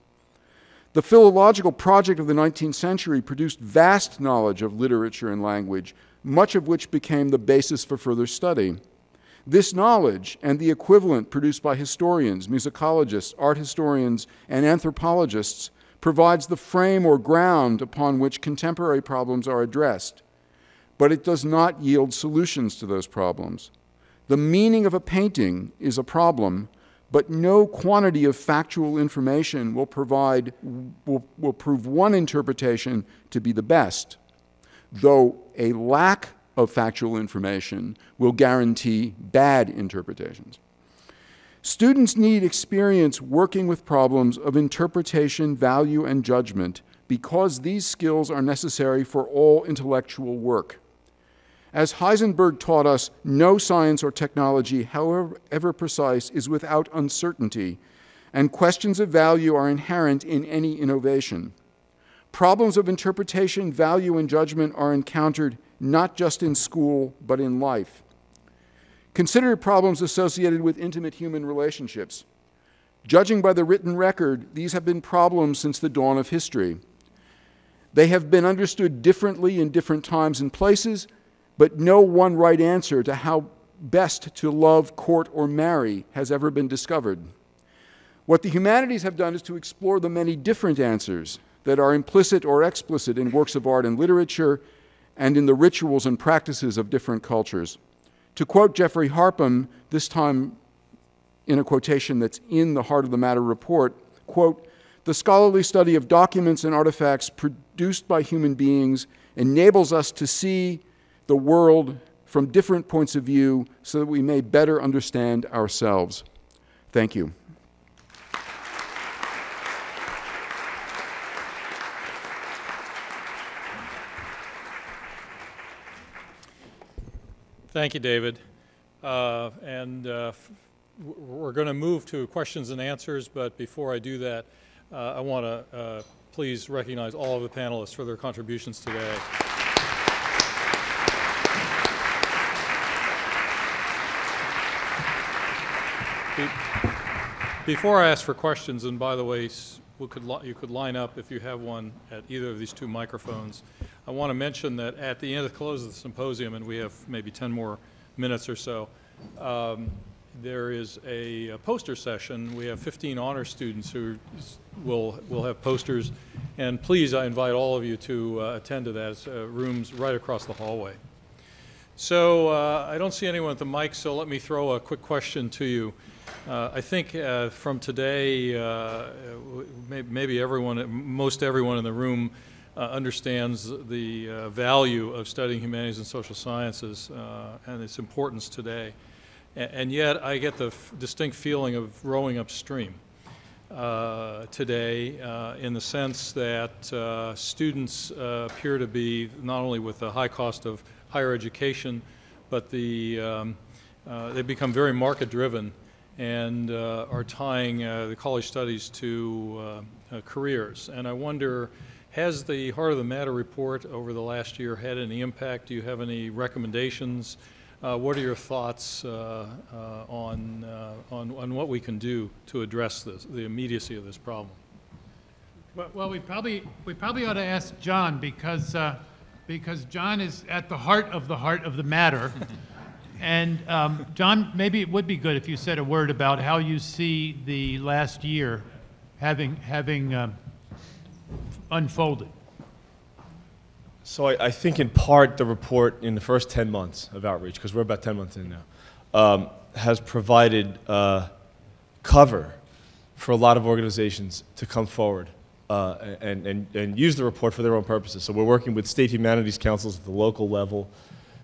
The philological project of the 19th century produced vast knowledge of literature and language, much of which became the basis for further study. This knowledge and the equivalent produced by historians, musicologists, art historians, and anthropologists provides the frame or ground upon which contemporary problems are addressed, but it does not yield solutions to those problems. The meaning of a painting is a problem, but no quantity of factual information will prove one interpretation to be the best, though a lack of factual information will guarantee bad interpretations. Students need experience working with problems of interpretation, value, and judgment because these skills are necessary for all intellectual work. As Heisenberg taught us, no science or technology, however precise, is without uncertainty, and questions of value are inherent in any innovation. Problems of interpretation, value, and judgment are encountered not just in school, but in life. Consider problems associated with intimate human relationships. Judging by the written record, these have been problems since the dawn of history. They have been understood differently in different times and places, but no one right answer to how best to love, court, or marry has ever been discovered. What the humanities have done is to explore the many different answers that are implicit or explicit in works of art and literature and in the rituals and practices of different cultures. To quote Jeffrey Harpham, this time in a quotation that's in the Heart of the Matter report, quote, "The scholarly study of documents and artifacts produced by human beings enables us to see the world from different points of view so that we may better understand ourselves." Thank you. Thank you, David. We're going to move to questions and answers, but before I do that, I want to please recognize all of the panelists for their contributions today. Before I ask for questions, and by the way, you could line up if you have one at either of these two microphones. I want to mention that at the end of the close of the symposium, and we have maybe 10 more minutes or so, there is a poster session. We have 15 honor students who will have posters, and please, I invite all of you to attend to that. It's rooms right across the hallway. So I don't see anyone at the mic, so let me throw a quick question to you. I think from today, maybe most everyone in the room understands the value of studying humanities and social sciences and its importance today. And yet I get the distinct feeling of rowing upstream today in the sense that students appear to be, not only with the high cost of higher education, but they've become very market-driven and are tying the college studies to careers. And I wonder, has the Heart of the Matter report over the last year had any impact? Do you have any recommendations? What are your thoughts on what we can do to address the immediacy of this problem? Well, we probably ought to ask John because John is at the heart of the matter. And John, maybe it would be good if you said a word about how you see the last year having unfolded. So I think in part the report in the first 10 months of outreach, because we're about 10 months in now, has provided cover for a lot of organizations to come forward and use the report for their own purposes. So we're working with state humanities councils at the local level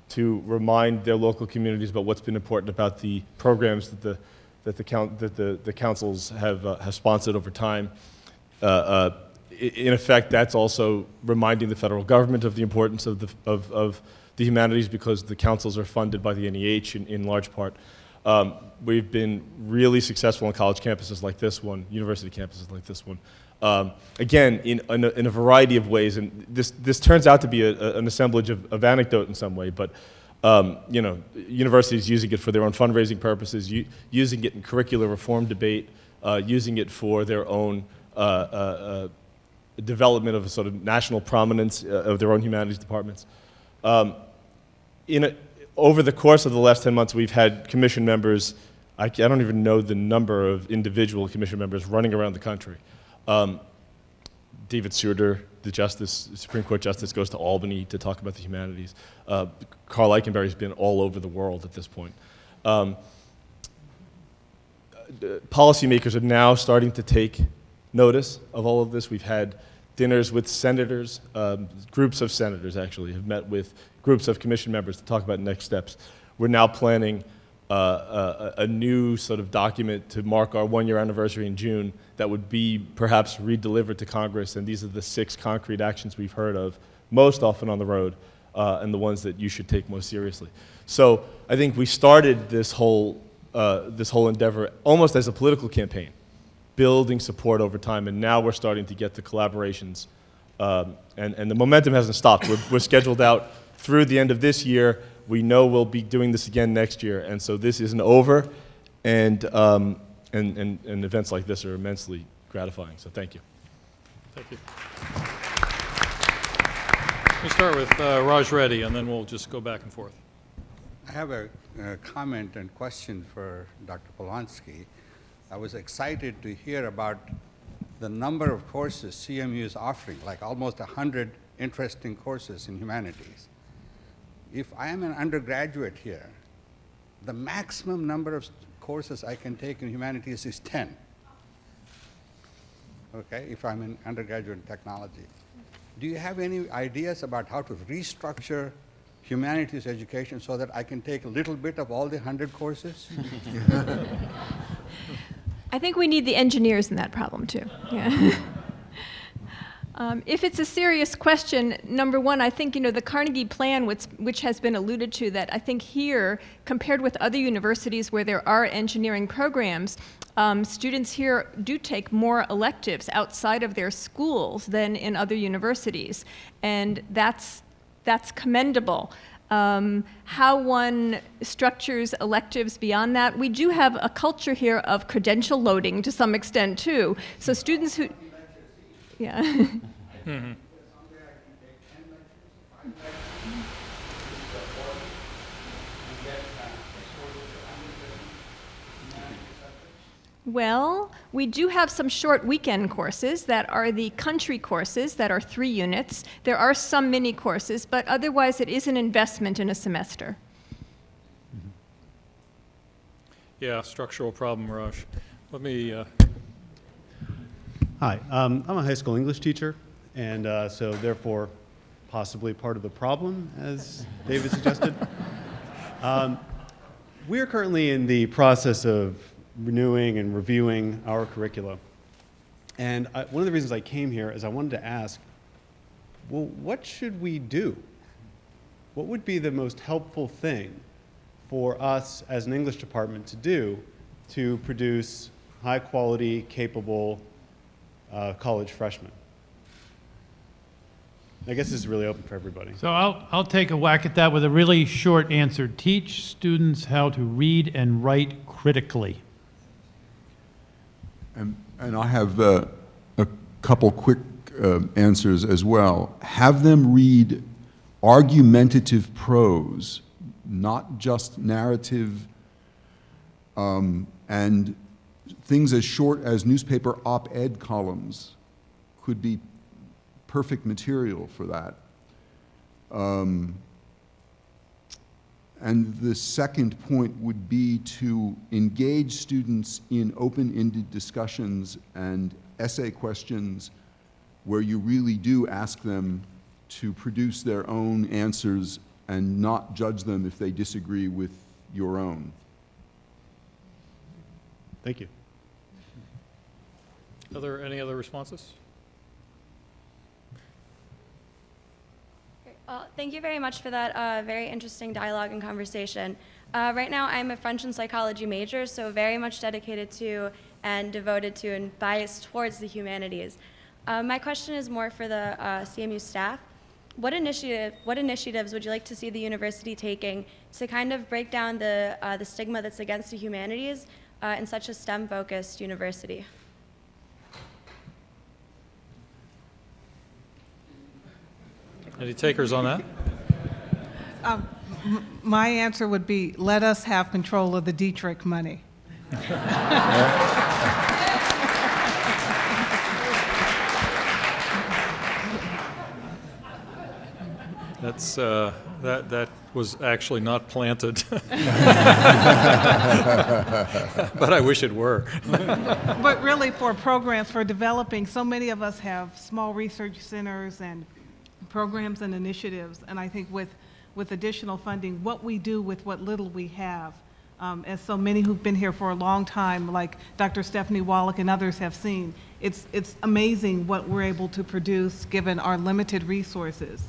to remind their local communities about what's been important about the programs that the councils have sponsored over time. In effect, that's also reminding the federal government of the importance of the humanities, because the councils are funded by the NEH in large part. We've been really successful on college campuses like this one, university campuses like this one. Again, in a variety of ways, and this turns out to be an assemblage of anecdote in some way, but you know, universities using it for their own fundraising purposes, using it in curricular reform debate, using it for their own development of a sort of national prominence of their own humanities departments. Over the course of the last 10 months, we've had commission members, I don't even know the number of individual commission members running around the country. David Souter, the Supreme Court Justice, goes to Albany to talk about the humanities. Carl Eichenberry's been all over the world at this point. Policymakers are now starting to take notice of all of this. We've had dinners with senators, groups of senators actually have met with groups of commission members to talk about next steps. We're now planning a new sort of document to mark our one-year anniversary in June that would be perhaps redelivered to Congress, and these are the 6 concrete actions we've heard of, most often on the road, and the ones that you should take most seriously. So I think we started this whole endeavor almost as a political campaign, building support over time, and now we're starting to get the collaborations, and the momentum hasn't stopped. We're scheduled out through the end of this year. We know we'll be doing this again next year, and so this isn't over, and events like this are immensely gratifying, so thank you. Thank you. We'll start with Raj Reddy, and then we'll just go back and forth. I have a comment and question for Dr. Polonsky. I was excited to hear about the number of courses CMU is offering, like almost 100 interesting courses in humanities. If I am an undergraduate here, the maximum number of courses I can take in humanities is 10. Okay, if I'm an undergraduate in technology. Do you have any ideas about how to restructure humanities education so that I can take a little bit of all the 100 courses? I think we need the engineers in that problem too. Yeah. If it's a serious question, number one, I think the Carnegie Plan, which has been alluded to, that I think here, compared with other universities where there are engineering programs, students here do take more electives outside of their schools than in other universities, and that's commendable. How one structures electives beyond that, we do have a culture here of credential loading to some extent too. So students who, yeah. Mm-hmm. Well, we do have some short weekend courses that are the country courses that are 3 units. There are some mini courses, but otherwise it is an investment in a semester. Yeah, structural problem, Raj. Let me... Hi, I'm a high school English teacher, and so therefore possibly part of the problem, as David suggested. We are currently in the process of renewing and reviewing our curricula. And one of the reasons I came here is I wanted to ask, well, what should we do? What would be the most helpful thing for us as an English department to do to produce high quality, capable college freshmen? I guess this is really open for everybody. So I'll take a whack at that with a really short answer. Teach students how to read and write critically. And I have a couple quick answers as well. Have them read argumentative prose, not just narrative, and things as short as newspaper op-ed columns could be perfect material for that. And the second point would be to engage students in open-ended discussions and essay questions where you really do ask them to produce their own answers and not judge them if they disagree with your own. Thank you. Any other responses? Thank you very much for that very interesting dialogue and conversation. Right now, I'm a French and psychology major, so very much dedicated to and devoted to and biased towards the humanities. My question is more for the CMU staff. What initiatives would you like to see the university taking to kind of break down the stigma that's against the humanities in such a STEM-focused university? Any takers on that? My answer would be, let us have control of the Dietrich money. That's, that was actually not planted. But I wish it were. But really for programs, for developing, so many of us have small research centers and programs and initiatives, and I think with additional funding, what we do with what little we have, as so many who've been here for a long time, like Dr. Stephanie Wallach and others have seen, it's amazing what we're able to produce given our limited resources.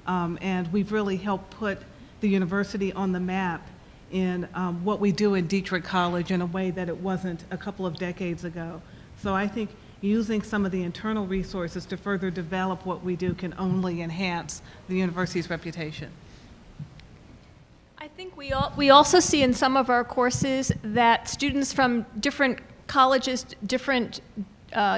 And we've really helped put the university on the map in what we do in Dietrich College in a way that it wasn't a couple of decades ago. So I think using some of the internal resources to further develop what we do can only enhance the university's reputation. I think we also see in some of our courses that students from different colleges, different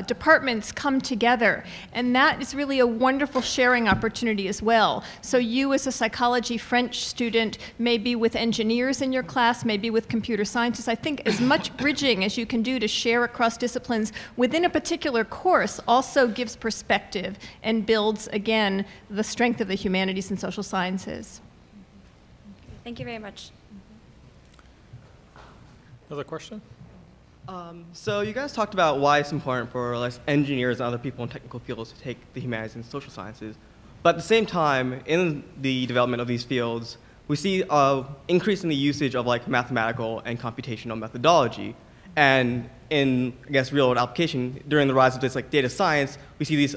departments come together, and that is really a wonderful sharing opportunity as well. So you as a psychology French student may be with engineers in your class, maybe with computer scientists. I think as much bridging as you can do to share across disciplines within a particular course also gives perspective and builds, again, the strength of the humanities and social sciences. Thank you very much. Another question? So you guys talked about why it's important for engineers and other people in technical fields to take the humanities and social sciences. But at the same time, in the development of these fields, we see an increase in the usage of mathematical and computational methodology. And in, I guess, real-world application, during the rise of this data science, we see these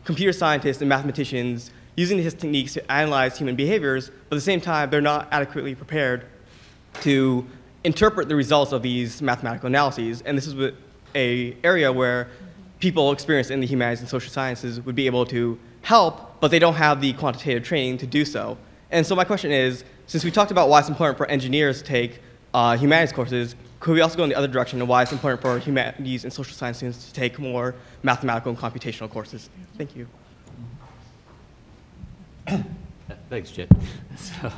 computer scientists and mathematicians using these techniques to analyze human behaviors, but at the same time, they're not adequately prepared to interpret the results of these mathematical analyses. And this is an area where people experienced in the humanities and social sciences would be able to help, but they don't have the quantitative training to do so. And so my question is, since we talked about why it's important for engineers to take humanities courses, could we also go in the other direction of why it's important for humanities and social sciences to take more mathematical and computational courses? Thank you. Thanks, Jet. So,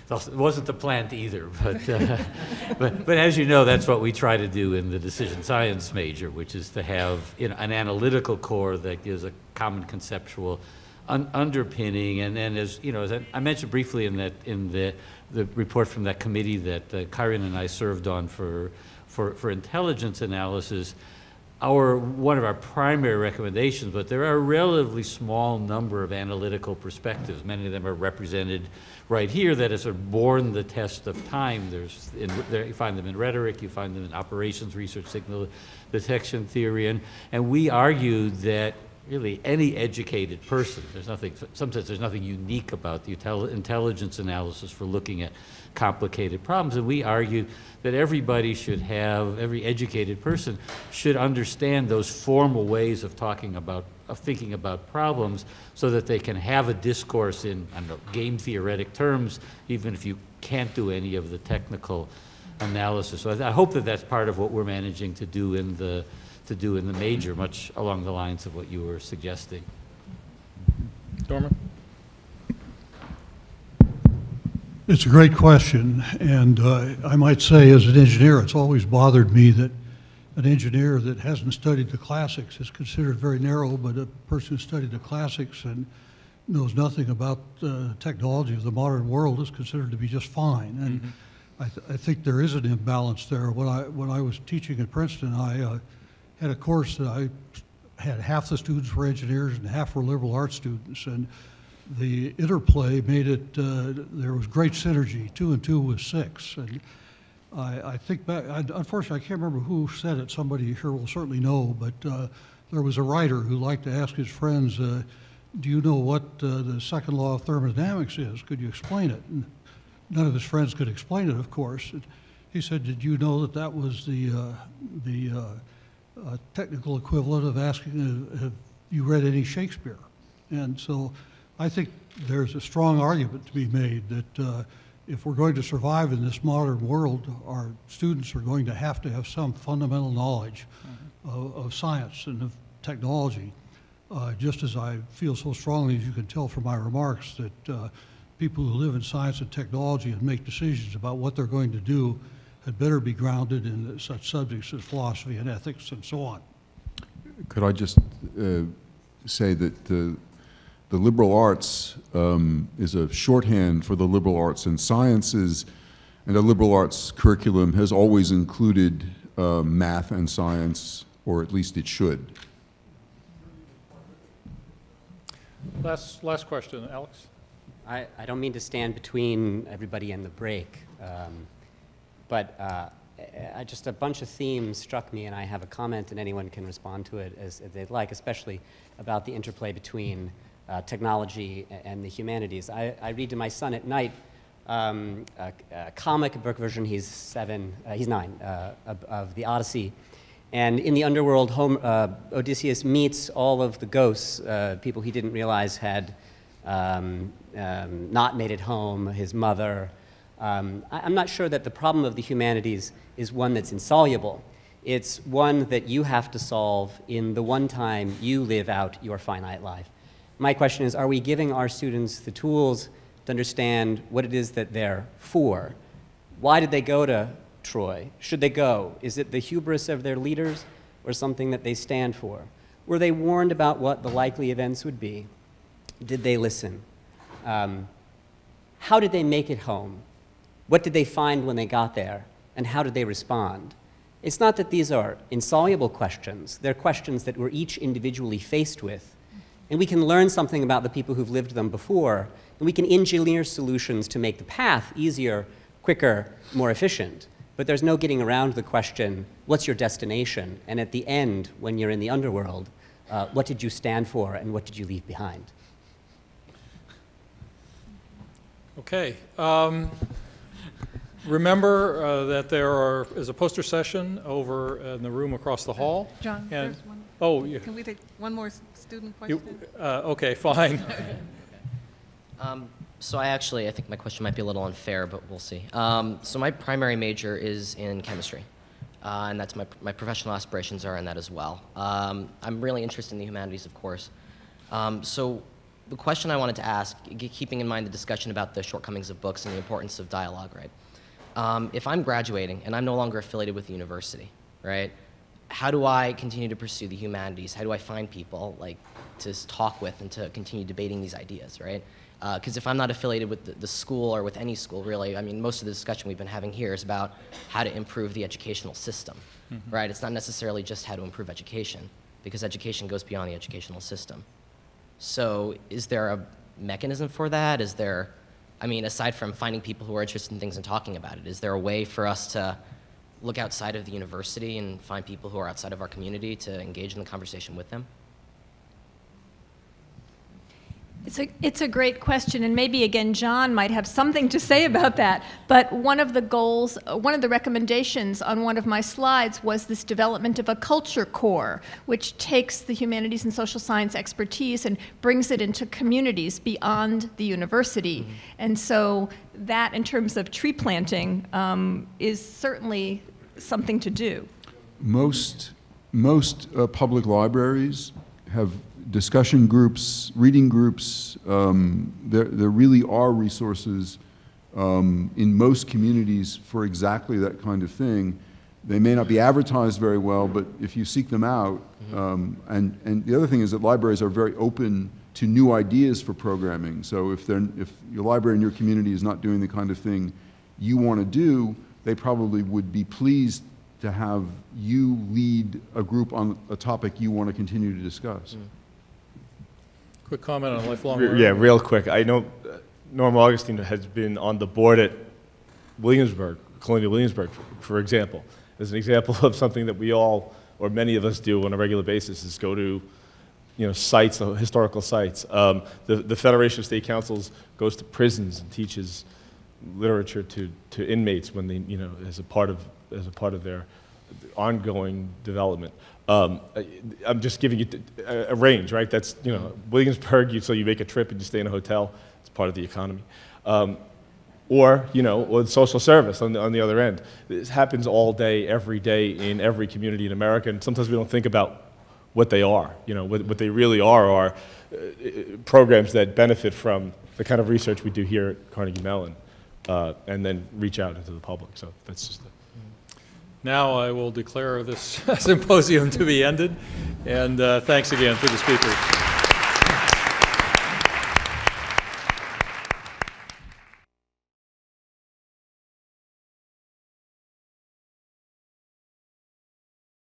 it wasn't the plan either, but as you know, that's what we try to do in the decision science major, which is to have an analytical core that gives a common conceptual underpinning, and then as I mentioned briefly in the report from that committee that Kyron and I served on for intelligence analysis. One of our primary recommendations, but there are a relatively small number of analytical perspectives. Many of them are represented right here that have sort of borne the test of time. You find them in rhetoric, you find them in operations research, signal detection theory, and we argue that really any educated person, sometimes there's nothing unique about the intelligence analysis for looking at complicated problems, and we argue that every educated person should understand those formal ways of thinking about problems so that they can have a discourse in, game theoretic terms, even if you can't do any of the technical analysis. So I hope that that's part of what we're managing to do in the major, much along the lines of what you were suggesting. Norman? It's a great question, and I might say as an engineer, it's always bothered me that an engineer that hasn't studied the classics is considered very narrow, but a person who studied the classics and knows nothing about technology of the modern world is considered to be just fine. And I think there is an imbalance there. When I was teaching at Princeton, I had a course that I had half the students were engineers and half were liberal arts students, and the interplay made it, there was great synergy. 2 and 2 was 6. And I think back, unfortunately I can't remember who said it, somebody here will certainly know, but there was a writer who liked to ask his friends, do you know what the second law of thermodynamics is? Could you explain it? And none of his friends could explain it, of course. And he said, did you know that that was the technical equivalent of asking, have you read any Shakespeare? And so I think there's a strong argument to be made that if we're going to survive in this modern world, our students are going to have some fundamental knowledge of science and of technology. Just as I feel so strongly, as you can tell from my remarks, that people who live in science and technology and make decisions about what they're going to do had better be grounded in such subjects as philosophy and ethics and so on. Could I just say that the liberal arts is a shorthand for the liberal arts and sciences, and the liberal arts curriculum has always included math and science, or at least it should. Last question, Alex. I don't mean to stand between everybody and the break, but just a bunch of themes struck me, and I have a comment, and anyone can respond to it as they'd like, especially about the interplay between technology and the humanities. I read to my son at night a comic book version, he's 9, of the Odyssey. And in the underworld, Odysseus meets all of the ghosts, people he didn't realize had not made it home, his mother. I'm not sure that the problem of the humanities is one that's insoluble. It's one that you have to solve in the one time you live out your finite life. My question is, are we giving our students the tools to understand what it is that they're for? Why did they go to Troy? Should they go? Is it the hubris of their leaders or something that they stand for? Were they warned about what the likely events would be? Did they listen? How did they make it home? What did they find when they got there? And how did they respond? It's not that these are insoluble questions. They're questions that we're each individually faced with. And we can learn something about the people who've lived them before, and we can engineer solutions to make the path easier, quicker, more efficient. But there's no getting around the question, what's your destination? And at the end, when you're in the underworld, what did you stand for and what did you leave behind? Okay. Remember that there is a poster session over in the room across the hall. John, and, there's one. Oh, yeah. Can we take one more student question? Okay, fine. So I think my question might be a little unfair, but we'll see. So my primary major is in chemistry, and that's my professional aspirations are in that as well. I'm really interested in the humanities, of course. So the question I wanted to ask, keeping in mind the discussion about the shortcomings of books and the importance of dialogue, right? If I'm graduating and I'm no longer affiliated with the university, right? How do I continue to pursue the humanities? How do I find people to talk with and to continue debating these ideas, right? Because if I'm not affiliated with the school or with any school, really, I mean, most of the discussion we've been having here is about how to improve the educational system, right? It's not necessarily just how to improve education, because education goes beyond the educational system. So is there a mechanism for that? Is there, I mean, aside from finding people who are interested in things and talking about it, is there a way for us to look outside of the university and find people who are outside of our community to engage in the conversation with them? It's a great question, and maybe, again, John might have something to say about that. But one of the goals, one of the recommendations on one of my slides was this development of a culture core, which takes the humanities and social science expertise and brings it into communities beyond the university. And so that, in terms of tree planting, is certainly something to do. Most public libraries have discussion groups, reading groups. There really are resources in most communities for exactly that kind of thing. They may not be advertised very well, but if you seek them out, and the other thing is that libraries are very open to new ideas for programming. So if your library in your community is not doing the kind of thing you want to do, they probably would be pleased to have you lead a group on a topic you want to continue to discuss. Quick comment on lifelong learning. Yeah, real quick. I know Norm Augustine has been on the board at Williamsburg, Colonial Williamsburg, for example. As an example of something that we all, or many of us do on a regular basis, is go to sites, historical sites. The Federation of State Councils goes to prisons and teaches literature to inmates when they, as a part of their ongoing development. I'm just giving you a range, right? That's, Williamsburg, so you make a trip and you stay in a hotel. It's part of the economy. Or social service on the other end. This happens all day, every day in every community in America, and sometimes we don't think about what they are. What they really are programs that benefit from the kind of research we do here at Carnegie Mellon, and then reach out into the public. So that's just it. Now I will declare this symposium to be ended, and thanks again to the speakers.